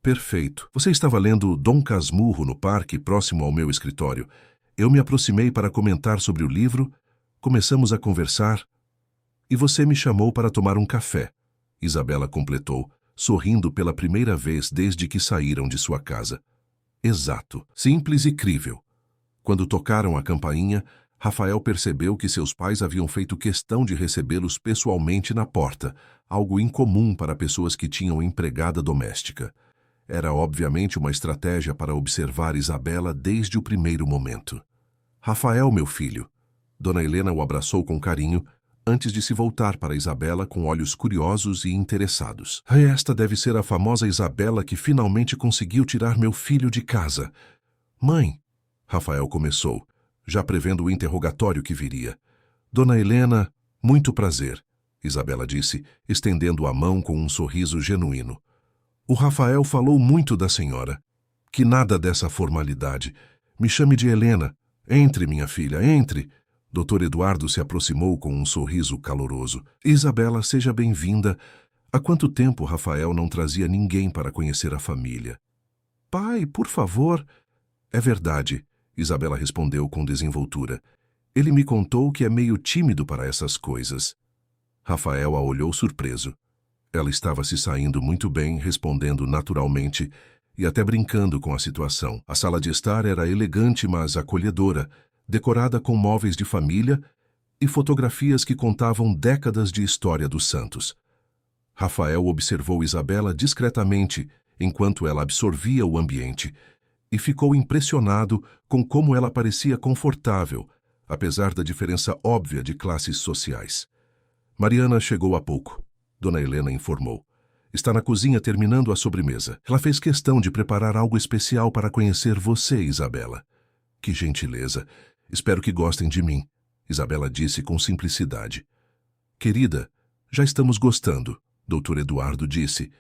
Perfeito. Você estava lendo Dom Casmurro no parque, próximo ao meu escritório. Eu me aproximei para comentar sobre o livro, começamos a conversar, e você me chamou para tomar um café, Isabela completou, sorrindo pela primeira vez desde que saíram de sua casa. Exato, simples e crível. Quando tocaram a campainha, Rafael percebeu que seus pais haviam feito questão de recebê-los pessoalmente na porta, algo incomum para pessoas que tinham empregada doméstica. Era obviamente uma estratégia para observar Isabela desde o primeiro momento. Rafael, meu filho. Dona Helena o abraçou com carinho, antes de se voltar para Isabela com olhos curiosos e interessados. Esta deve ser a famosa Isabela que finalmente conseguiu tirar meu filho de casa. Mãe, Rafael começou, já prevendo o interrogatório que viria. Dona Helena, muito prazer, Isabela disse, estendendo a mão com um sorriso genuíno. O Rafael falou muito da senhora. Que nada dessa formalidade. Me chame de Helena. Entre, minha filha, entre. Dr. Eduardo se aproximou com um sorriso caloroso. Isabela, seja bem-vinda. Há quanto tempo Rafael não trazia ninguém para conhecer a família? Pai, por favor. É verdade, Isabela respondeu com desenvoltura. Ele me contou que é meio tímido para essas coisas. Rafael a olhou surpreso. Ela estava se saindo muito bem, respondendo naturalmente e até brincando com a situação. A sala de estar era elegante, mas acolhedora, decorada com móveis de família e fotografias que contavam décadas de história dos Santos. Rafael observou Isabela discretamente enquanto ela absorvia o ambiente e ficou impressionado com como ela parecia confortável, apesar da diferença óbvia de classes sociais. Mariana chegou há pouco. Dona Helena informou. Está na cozinha terminando a sobremesa. Ela fez questão de preparar algo especial para conhecer você, Isabela. Que gentileza. Espero que gostem de mim, Isabela disse com simplicidade. Querida, já estamos gostando, Dr. Eduardo disse,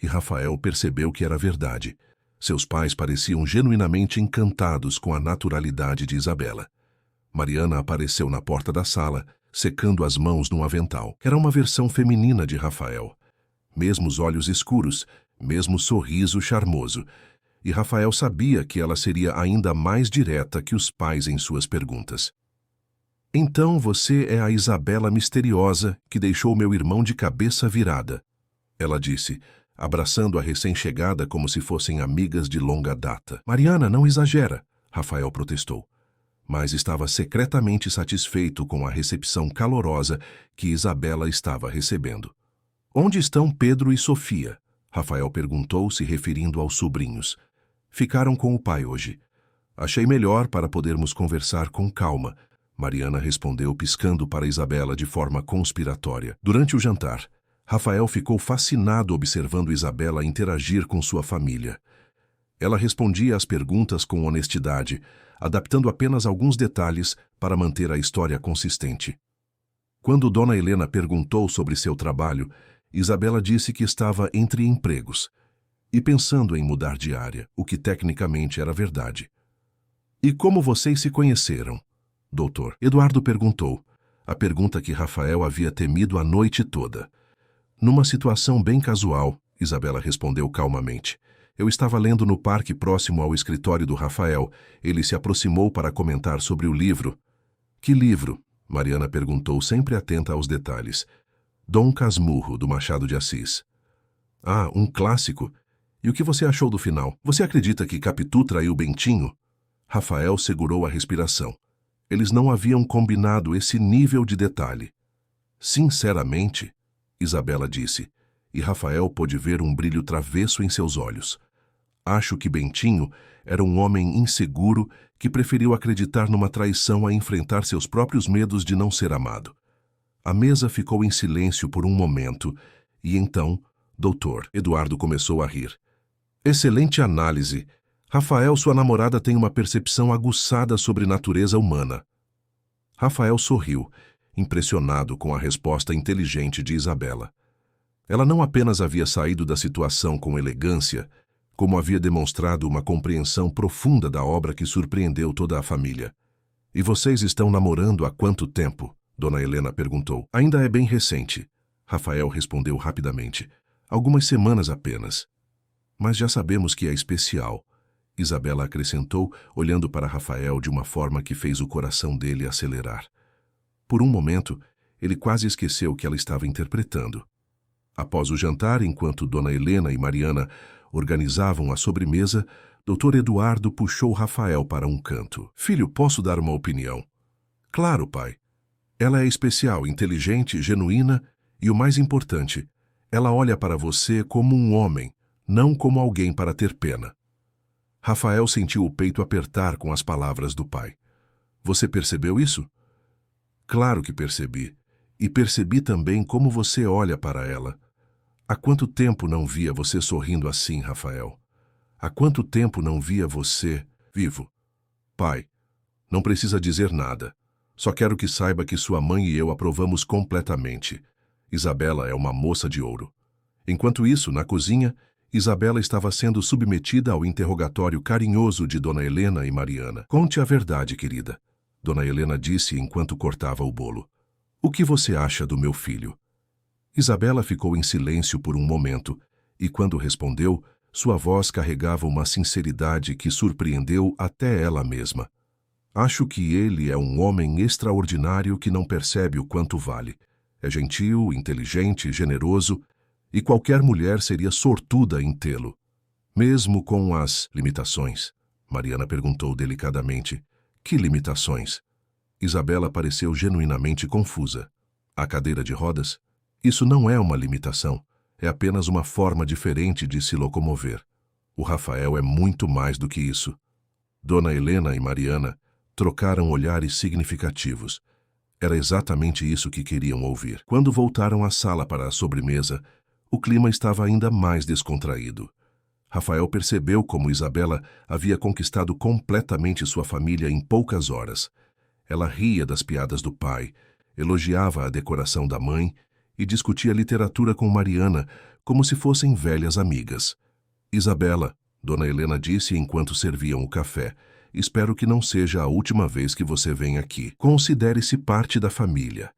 e Rafael percebeu que era verdade. Seus pais pareciam genuinamente encantados com a naturalidade de Isabela. Mariana apareceu na porta da sala, secando as mãos num avental. Era uma versão feminina de Rafael. Mesmos olhos escuros, mesmo sorriso charmoso. E Rafael sabia que ela seria ainda mais direta que os pais em suas perguntas. Então você é a Isabela misteriosa que deixou meu irmão de cabeça virada, ela disse, abraçando a recém-chegada como se fossem amigas de longa data. Mariana, não exagera, Rafael protestou, mas estava secretamente satisfeito com a recepção calorosa que Isabela estava recebendo. Onde estão Pedro e Sofia? Rafael perguntou, se referindo aos sobrinhos. Ficaram com o pai hoje. Achei melhor para podermos conversar com calma, Mariana respondeu, piscando para Isabela de forma conspiratória. Durante o jantar, Rafael ficou fascinado observando Isabela interagir com sua família. Ela respondia às perguntas com honestidade, adaptando apenas alguns detalhes para manter a história consistente. Quando Dona Helena perguntou sobre seu trabalho, Isabela disse que estava entre empregos e pensando em mudar de área, o que tecnicamente era verdade. E como vocês se conheceram? Doutor Eduardo perguntou, a pergunta que Rafael havia temido a noite toda. Numa situação bem casual, Isabela respondeu calmamente. Eu estava lendo no parque próximo ao escritório do Rafael. Ele se aproximou para comentar sobre o livro. Que livro? Mariana perguntou, sempre atenta aos detalhes. Dom Casmurro, do Machado de Assis. Ah, um clássico. E o que você achou do final? Você acredita que Capitu traiu Bentinho? Rafael segurou a respiração. Eles não haviam combinado esse nível de detalhe. Sinceramente, Isabela disse, e Rafael pôde ver um brilho travesso em seus olhos. Acho que Bentinho era um homem inseguro que preferiu acreditar numa traição a enfrentar seus próprios medos de não ser amado. A mesa ficou em silêncio por um momento, e então, Doutor Eduardo começou a rir. Excelente análise. Rafael, sua namorada tem uma percepção aguçada sobre natureza humana. Rafael sorriu, impressionado com a resposta inteligente de Isabela. Ela não apenas havia saído da situação com elegância, como havia demonstrado uma compreensão profunda da obra que surpreendeu toda a família. E vocês estão namorando há quanto tempo? Dona Helena perguntou. Ainda é bem recente. Rafael respondeu rapidamente. Algumas semanas apenas. Mas já sabemos que é especial. Isabela acrescentou, olhando para Rafael de uma forma que fez o coração dele acelerar. Por um momento, ele quase esqueceu que ela estava interpretando. Após o jantar, enquanto Dona Helena e Mariana organizavam a sobremesa, Dr. Eduardo puxou Rafael para um canto. Filho, posso dar uma opinião? Claro, pai. Ela é especial, inteligente, genuína e, o mais importante, ela olha para você como um homem, não como alguém para ter pena. Rafael sentiu o peito apertar com as palavras do pai. Você percebeu isso? Claro que percebi. E percebi também como você olha para ela. Há quanto tempo não via você sorrindo assim, Rafael? Há quanto tempo não via você vivo? Pai, não precisa dizer nada. Só quero que saiba que sua mãe e eu aprovamos completamente. Isabela é uma moça de ouro. Enquanto isso, na cozinha, Isabela estava sendo submetida ao interrogatório carinhoso de Dona Helena e Mariana. Conte a verdade, querida, Dona Helena disse enquanto cortava o bolo. O que você acha do meu filho? Isabela ficou em silêncio por um momento, e quando respondeu, sua voz carregava uma sinceridade que surpreendeu até ela mesma. Acho que ele é um homem extraordinário que não percebe o quanto vale. É gentil, inteligente, generoso, e qualquer mulher seria sortuda em tê-lo. Mesmo com as limitações, Mariana perguntou delicadamente. Que limitações? Isabela pareceu genuinamente confusa. A cadeira de rodas? Isso não é uma limitação. É apenas uma forma diferente de se locomover. O Rafael é muito mais do que isso. Dona Helena e Mariana trocaram olhares significativos. Era exatamente isso que queriam ouvir. Quando voltaram à sala para a sobremesa, o clima estava ainda mais descontraído. Rafael percebeu como Isabela havia conquistado completamente sua família em poucas horas. Ela ria das piadas do pai, elogiava a decoração da mãe e discutia literatura com Mariana como se fossem velhas amigas. Isabela, Dona Helena disse enquanto serviam o café, espero que não seja a última vez que você vem aqui. Considere-se parte da família.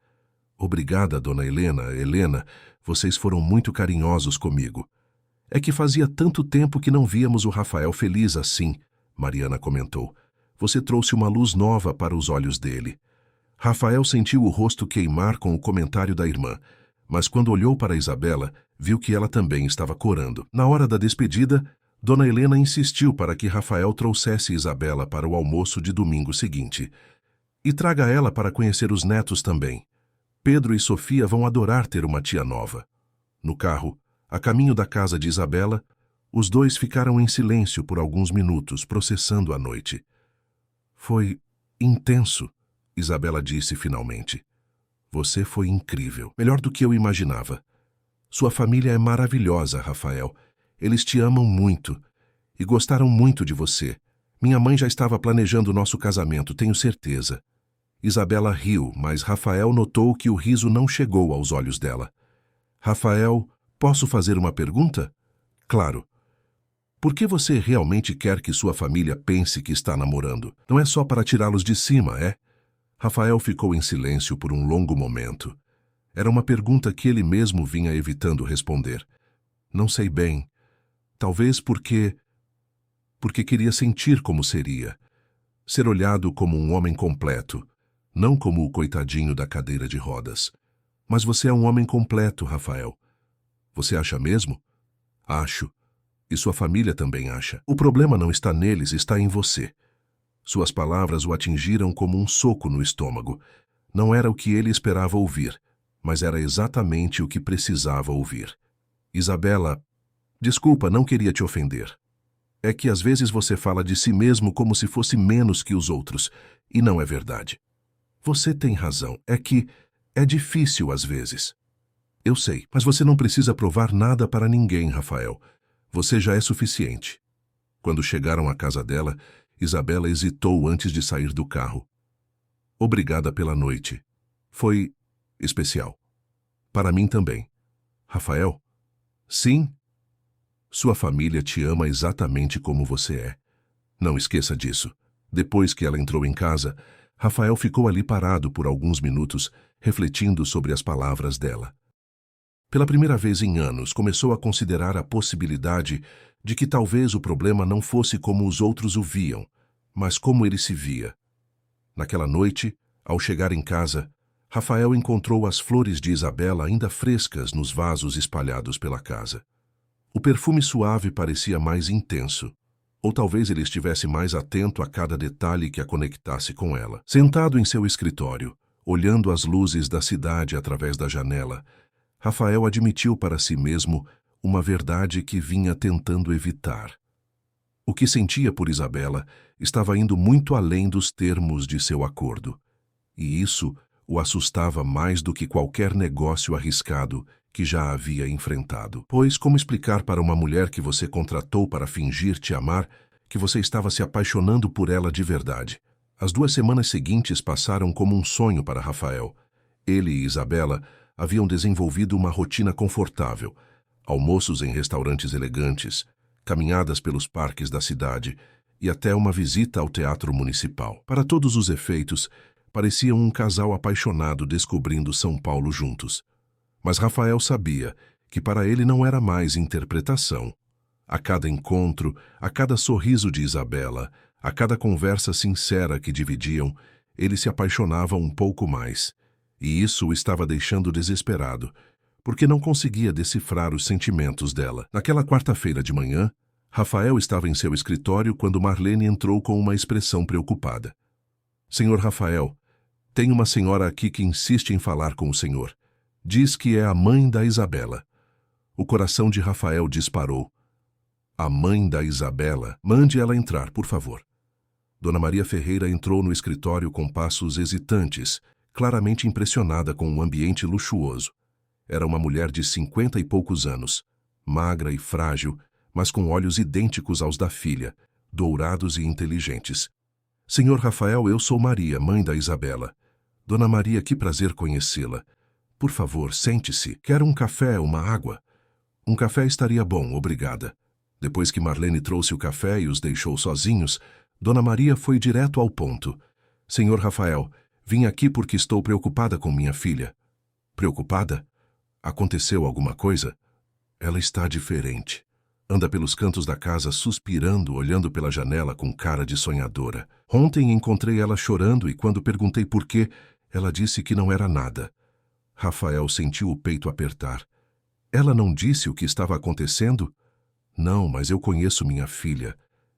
Obrigada, Dona Helena. Helena, vocês foram muito carinhosos comigo. É que fazia tanto tempo que não víamos o Rafael feliz assim, Mariana comentou. Você trouxe uma luz nova para os olhos dele. Rafael sentiu o rosto queimar com o comentário da irmã, mas quando olhou para Isabela, viu que ela também estava corando. Na hora da despedida, Dona Helena insistiu para que Rafael trouxesse Isabela para o almoço de domingo seguinte. E traga ela para conhecer os netos também. Pedro e Sofia vão adorar ter uma tia nova. No carro, a caminho da casa de Isabela, os dois ficaram em silêncio por alguns minutos, processando a noite. Foi intenso, Isabela disse finalmente. Você foi incrível, melhor do que eu imaginava. Sua família é maravilhosa, Rafael. Eles te amam muito e gostaram muito de você. Minha mãe já estava planejando nosso casamento, tenho certeza. Isabela riu, mas Rafael notou que o riso não chegou aos olhos dela. Rafael, posso fazer uma pergunta? Claro. Por que você realmente quer que sua família pense que está namorando? Não é só para tirá-los de cima, é? Rafael ficou em silêncio por um longo momento. Era uma pergunta que ele mesmo vinha evitando responder. Não sei bem. Talvez porque queria sentir como seria. Ser olhado como um homem completo, não como o coitadinho da cadeira de rodas. Mas você é um homem completo, Rafael. Você acha mesmo? Acho. E sua família também acha. O problema não está neles, está em você. Suas palavras o atingiram como um soco no estômago. Não era o que ele esperava ouvir, mas era exatamente o que precisava ouvir. Isabela, desculpa, não queria te ofender. É que às vezes você fala de si mesmo como se fosse menos que os outros, e não é verdade. Você tem razão, é que é difícil às vezes. Eu sei, mas você não precisa provar nada para ninguém, Rafael. Você já é suficiente. Quando chegaram à casa dela, Isabela hesitou antes de sair do carro. Obrigada pela noite. Foi especial. Para mim também. Rafael? Sim? Sua família te ama exatamente como você é. Não esqueça disso. Depois que ela entrou em casa, Rafael ficou ali parado por alguns minutos, refletindo sobre as palavras dela. Pela primeira vez em anos, começou a considerar a possibilidade de que talvez o problema não fosse como os outros o viam, mas como ele se via. Naquela noite, ao chegar em casa, Rafael encontrou as flores de Isabela ainda frescas nos vasos espalhados pela casa. O perfume suave parecia mais intenso, ou talvez ele estivesse mais atento a cada detalhe que a conectasse com ela. Sentado em seu escritório, olhando as luzes da cidade através da janela, Rafael admitiu para si mesmo uma verdade que vinha tentando evitar. O que sentia por Isabela estava indo muito além dos termos de seu acordo, e isso o assustava mais do que qualquer negócio arriscado que já havia enfrentado. Pois como explicar para uma mulher que você contratou para fingir te amar que você estava se apaixonando por ela de verdade? As 2 semanas seguintes passaram como um sonho para Rafael. Ele e Isabela haviam desenvolvido uma rotina confortável, almoços em restaurantes elegantes, caminhadas pelos parques da cidade e até uma visita ao teatro municipal. Para todos os efeitos, pareciam um casal apaixonado descobrindo São Paulo juntos. Mas Rafael sabia que para ele não era mais interpretação. A cada encontro, a cada sorriso de Isabela, a cada conversa sincera que dividiam, ele se apaixonava um pouco mais. E isso o estava deixando desesperado, porque não conseguia decifrar os sentimentos dela. Naquela quarta-feira de manhã, Rafael estava em seu escritório quando Marlene entrou com uma expressão preocupada. Senhor Rafael, tem uma senhora aqui que insiste em falar com o senhor. Diz que é a mãe da Isabela. O coração de Rafael disparou. A mãe da Isabela? Mande ela entrar, por favor. Dona Maria Ferreira entrou no escritório com passos hesitantes, claramente impressionada com um ambiente luxuoso. Era uma mulher de 50 e poucos anos, magra e frágil, mas com olhos idênticos aos da filha, dourados e inteligentes. Senhor Rafael, eu sou Maria, mãe da Isabela. Dona Maria, que prazer conhecê-la. Por favor, sente-se. Quer um café, uma água? Um café estaria bom, obrigada. Depois que Marlene trouxe o café e os deixou sozinhos, Dona Maria foi direto ao ponto. Senhor Rafael, vim aqui porque estou preocupada com minha filha. Preocupada? Aconteceu alguma coisa? Ela está diferente. Anda pelos cantos da casa suspirando, olhando pela janela com cara de sonhadora. Ontem encontrei ela chorando e quando perguntei por quê, ela disse que não era nada. Rafael sentiu o peito apertar. Ela não disse o que estava acontecendo? Não, mas eu conheço minha filha.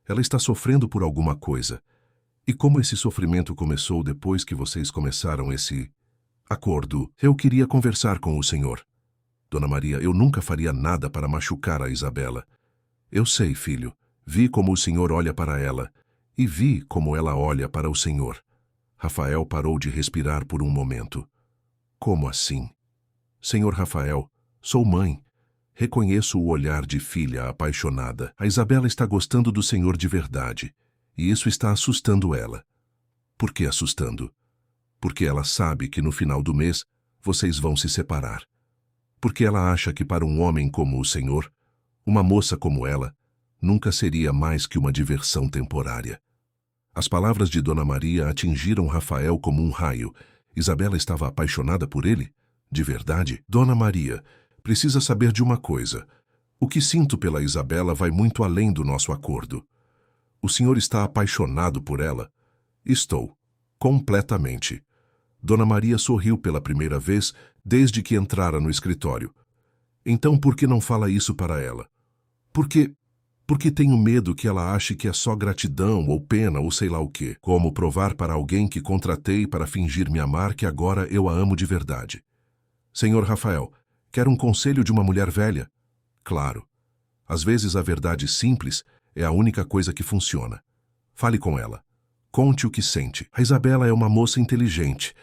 Ela está sofrendo por alguma coisa. E como esse sofrimento começou depois que vocês começaram esse acordo? Eu queria conversar com o senhor. Dona Maria, eu nunca faria nada para machucar a Isabela. Eu sei, filho. Vi como o senhor olha para ela. E vi como ela olha para o senhor. Rafael parou de respirar por um momento. Como assim? Senhor Rafael, sou mãe. Reconheço o olhar de filha apaixonada. A Isabela está gostando do senhor de verdade. E isso está assustando ela. Por que assustando? Porque ela sabe que no final do mês vocês vão se separar. Porque ela acha que para um homem como o senhor, uma moça como ela, nunca seria mais que uma diversão temporária. As palavras de Dona Maria atingiram Rafael como um raio. Isabela estava apaixonada por ele? De verdade? Dona Maria, precisa saber de uma coisa. O que sinto pela Isabela vai muito além do nosso acordo. O senhor está apaixonado por ela? Estou. Completamente. Dona Maria sorriu pela primeira vez desde que entrara no escritório. Então por que não fala isso para ela? Porque tenho medo que ela ache que é só gratidão ou pena ou sei lá o quê. Como provar para alguém que contratei para fingir me amar que agora eu a amo de verdade? Senhor Rafael, quer um conselho de uma mulher velha? Claro. Às vezes a verdade simples é a única coisa que funciona. Fale com ela. Conte o que sente. A Isabela é uma moça inteligente.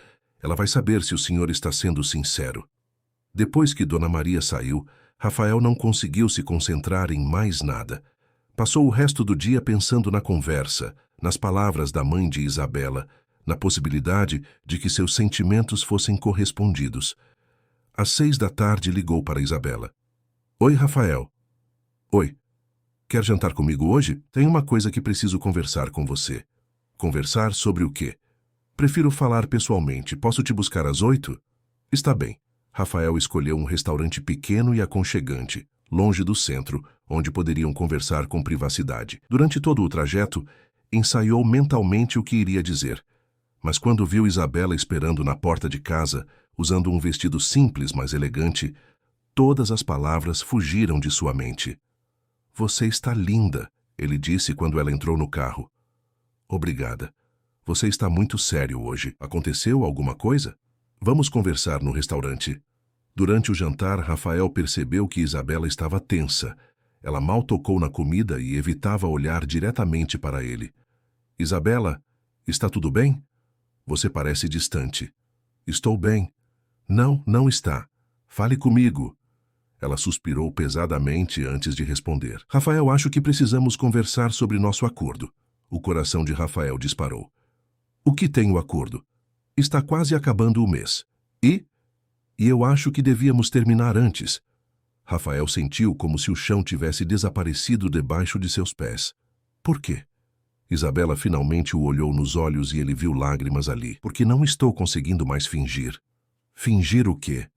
Ela vai saber se o senhor está sendo sincero. Depois que Dona Maria saiu, Rafael não conseguiu se concentrar em mais nada. Passou o resto do dia pensando na conversa, nas palavras da mãe de Isabela, na possibilidade de que seus sentimentos fossem correspondidos. Às 6 da tarde ligou para Isabela. Oi, Rafael. Oi. Quer jantar comigo hoje? Tem uma coisa que preciso conversar com você. Conversar sobre o quê? Prefiro falar pessoalmente. Posso te buscar às 8? Está bem. Rafael escolheu um restaurante pequeno e aconchegante, longe do centro, onde poderiam conversar com privacidade. Durante todo o trajeto, ensaiou mentalmente o que iria dizer. Mas quando viu Isabela esperando na porta de casa, usando um vestido simples, mas elegante, todas as palavras fugiram de sua mente. Você está linda, ele disse quando ela entrou no carro. Obrigada. Você está muito sério hoje. Aconteceu alguma coisa? Vamos conversar no restaurante. Durante o jantar, Rafael percebeu que Isabela estava tensa. Ela mal tocou na comida e evitava olhar diretamente para ele. Isabela, está tudo bem? Você parece distante. Estou bem. Não, não está. Fale comigo. Ela suspirou pesadamente antes de responder. Rafael, acho que precisamos conversar sobre nosso acordo. O coração de Rafael disparou. O que tem o acordo? Está quase acabando o mês. E eu acho que devíamos terminar antes. Rafael sentiu como se o chão tivesse desaparecido debaixo de seus pés. Por quê? Isabela finalmente o olhou nos olhos e ele viu lágrimas ali. Porque não estou conseguindo mais fingir. Fingir o quê?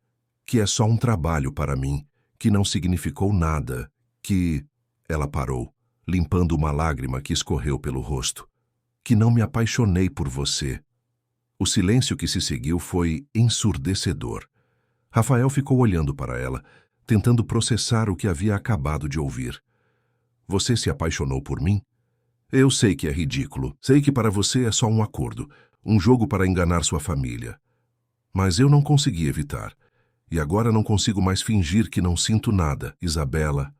Que é só um trabalho para mim, que não significou nada, que... Ela parou, limpando uma lágrima que escorreu pelo rosto. Que não me apaixonei por você. O silêncio que se seguiu foi ensurdecedor. Rafael ficou olhando para ela, tentando processar o que havia acabado de ouvir. Você se apaixonou por mim? Eu sei que é ridículo. Sei que para você é só um acordo, um jogo para enganar sua família. Mas eu não consegui evitar. E agora não consigo mais fingir que não sinto nada. Isabela,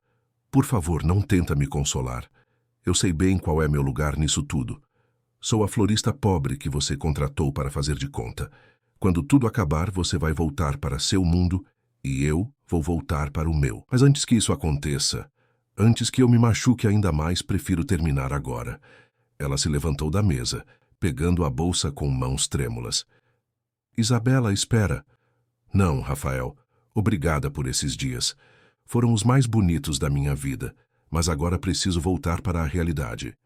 por favor, não tenta me consolar. Eu sei bem qual é meu lugar nisso tudo. Sou a florista pobre que você contratou para fazer de conta. Quando tudo acabar, você vai voltar para seu mundo e eu vou voltar para o meu. Mas antes que isso aconteça, antes que eu me machuque ainda mais, prefiro terminar agora. Ela se levantou da mesa, pegando a bolsa com mãos trêmulas. Isabela, espera. Não, Rafael. Obrigada por esses dias. Foram os mais bonitos da minha vida, mas agora preciso voltar para a realidade.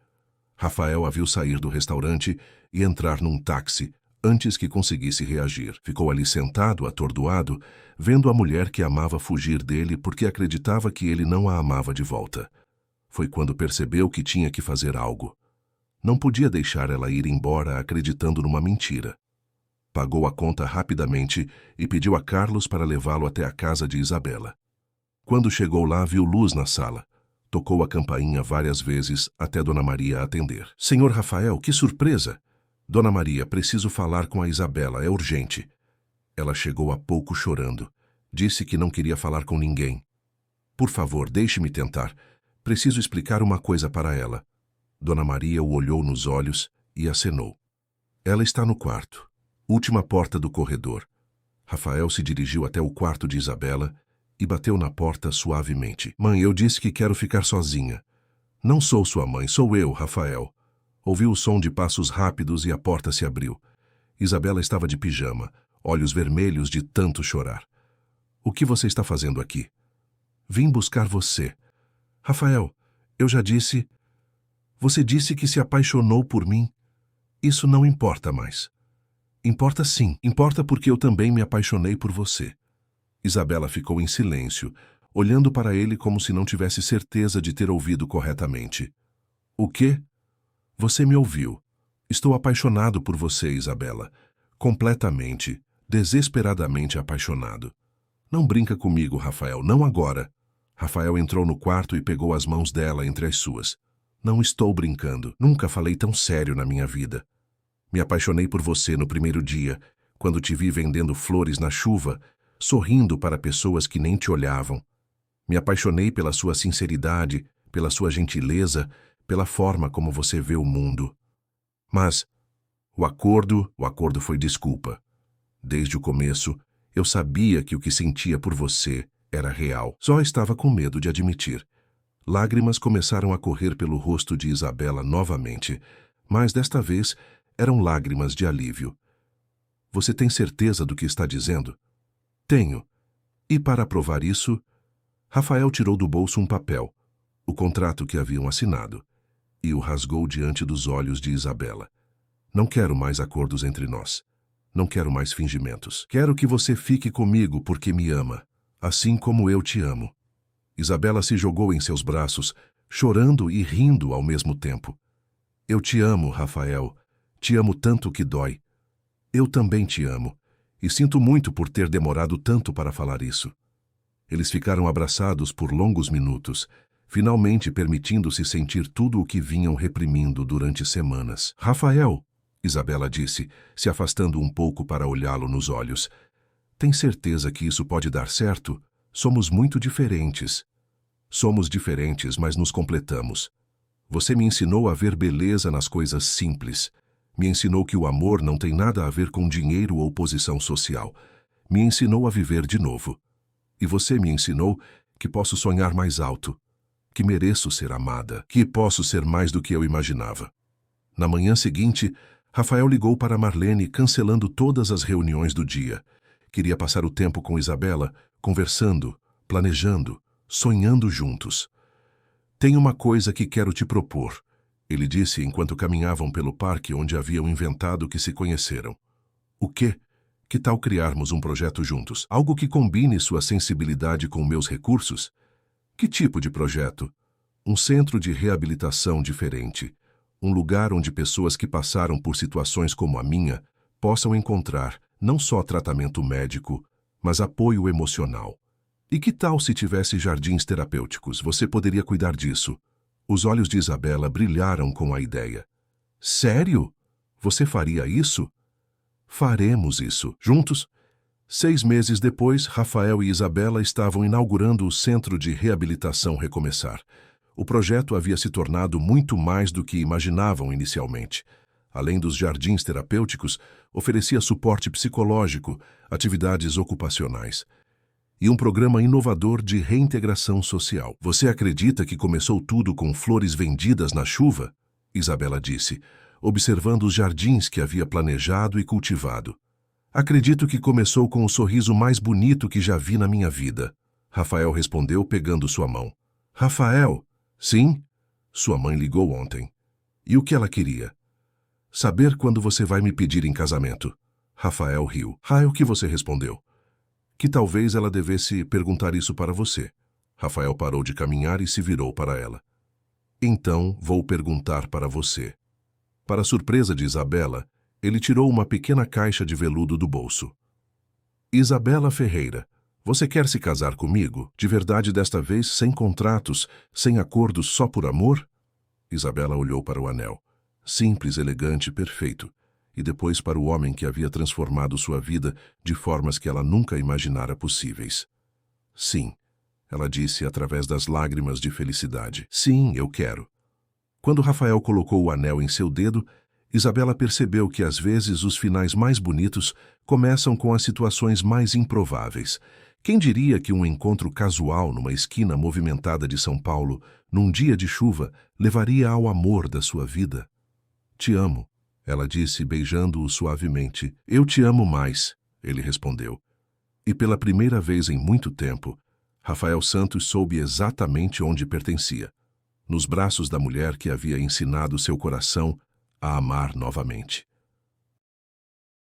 Rafael a viu sair do restaurante e entrar num táxi antes que conseguisse reagir. Ficou ali sentado, atordoado, vendo a mulher que amava fugir dele porque acreditava que ele não a amava de volta. Foi quando percebeu que tinha que fazer algo. Não podia deixar ela ir embora acreditando numa mentira. Pagou a conta rapidamente e pediu a Carlos para levá-lo até a casa de Isabela. Quando chegou lá, viu luz na sala. Tocou a campainha várias vezes até Dona Maria atender. Senhor Rafael, que surpresa! Dona Maria, preciso falar com a Isabela, é urgente. Ela chegou há pouco chorando. Disse que não queria falar com ninguém. Por favor, deixe-me tentar. Preciso explicar uma coisa para ela. Dona Maria o olhou nos olhos e acenou. Ela está no quarto. Última porta do corredor. Rafael se dirigiu até o quarto de Isabela e bateu na porta suavemente. Mãe, eu disse que quero ficar sozinha. Não sou sua mãe, sou eu, Rafael. Ouviu o som de passos rápidos e a porta se abriu. Isabela estava de pijama, olhos vermelhos de tanto chorar. O que você está fazendo aqui? Vim buscar você. Rafael, eu já disse... Você disse que se apaixonou por mim. Isso não importa mais. Importa sim, importa porque eu também me apaixonei por você. Isabela ficou em silêncio, olhando para ele como se não tivesse certeza de ter ouvido corretamente. O quê? Você me ouviu. Estou apaixonado por você, Isabela. Completamente, desesperadamente apaixonado. Não brinca comigo, Rafael, não agora. Rafael entrou no quarto e pegou as mãos dela entre as suas. Não estou brincando. Nunca falei tão sério na minha vida. Me apaixonei por você no primeiro dia, quando te vi vendendo flores na chuva, sorrindo para pessoas que nem te olhavam. Me apaixonei pela sua sinceridade, pela sua gentileza, pela forma como você vê o mundo. Mas o acordo foi desculpa. Desde o começo, eu sabia que o que sentia por você era real. Só estava com medo de admitir. Lágrimas começaram a correr pelo rosto de Isabela novamente, mas desta vez eram lágrimas de alívio. Você tem certeza do que está dizendo? Tenho. E para provar isso, Rafael tirou do bolso um papel, o contrato que haviam assinado, e o rasgou diante dos olhos de Isabela. Não quero mais acordos entre nós. Não quero mais fingimentos. Quero que você fique comigo porque me ama, assim como eu te amo. Isabela se jogou em seus braços, chorando e rindo ao mesmo tempo. Eu te amo, Rafael. Te amo tanto que dói. Eu também te amo. E sinto muito por ter demorado tanto para falar isso. Eles ficaram abraçados por longos minutos, finalmente permitindo-se sentir tudo o que vinham reprimindo durante semanas. Rafael, Isabela disse, se afastando um pouco para olhá-lo nos olhos. Tem certeza que isso pode dar certo? Somos muito diferentes. Somos diferentes, mas nos completamos. Você me ensinou a ver beleza nas coisas simples. Me ensinou que o amor não tem nada a ver com dinheiro ou posição social. Me ensinou a viver de novo. E você me ensinou que posso sonhar mais alto, que mereço ser amada, que posso ser mais do que eu imaginava. Na manhã seguinte, Rafael ligou para Marlene, cancelando todas as reuniões do dia. Queria passar o tempo com Isabela, conversando, planejando, sonhando juntos. Tenho uma coisa que quero te propor, ele disse enquanto caminhavam pelo parque onde haviam inventado que se conheceram. O quê? Que tal criarmos um projeto juntos? Algo que combine sua sensibilidade com meus recursos? Que tipo de projeto? Um centro de reabilitação diferente. Um lugar onde pessoas que passaram por situações como a minha possam encontrar não só tratamento médico, mas apoio emocional. E que tal se tivesse jardins terapêuticos? Você poderia cuidar disso. Os olhos de Isabela brilharam com a ideia. Sério? Você faria isso? Faremos isso. Juntos? 6 meses depois, Rafael e Isabela estavam inaugurando o Centro de Reabilitação Recomeçar. O projeto havia se tornado muito mais do que imaginavam inicialmente. Além dos jardins terapêuticos, oferecia suporte psicológico, atividades ocupacionais e um programa inovador de reintegração social. Você acredita que começou tudo com flores vendidas na chuva? Isabela disse, observando os jardins que havia planejado e cultivado. Acredito que começou com o sorriso mais bonito que já vi na minha vida. Rafael respondeu pegando sua mão. Rafael? Sim? Sua mãe ligou ontem. E o que ela queria? Saber quando você vai me pedir em casamento. Rafael riu. O que você respondeu? Que talvez ela devesse perguntar isso para você. Rafael parou de caminhar e se virou para ela. Então, vou perguntar para você. Para surpresa de Isabela, Ele tirou uma pequena caixa de veludo do bolso. Isabela Ferreira, você quer se casar comigo? De verdade desta vez, sem contratos, sem acordos, só por amor? Isabela olhou para o anel. Simples, elegante, perfeito. E depois para o homem que havia transformado sua vida de formas que ela nunca imaginara possíveis. Sim, ela disse através das lágrimas de felicidade. Sim, eu quero. Quando Rafael colocou o anel em seu dedo, Isabela percebeu que às vezes os finais mais bonitos começam com as situações mais improváveis. Quem diria que um encontro casual numa esquina movimentada de São Paulo, num dia de chuva, levaria ao amor da sua vida? Te amo, ela disse, beijando-o suavemente. Eu te amo mais, ele respondeu. E pela primeira vez em muito tempo, Rafael Santos soube exatamente onde pertencia. Nos braços da mulher que havia ensinado seu coração a amar novamente.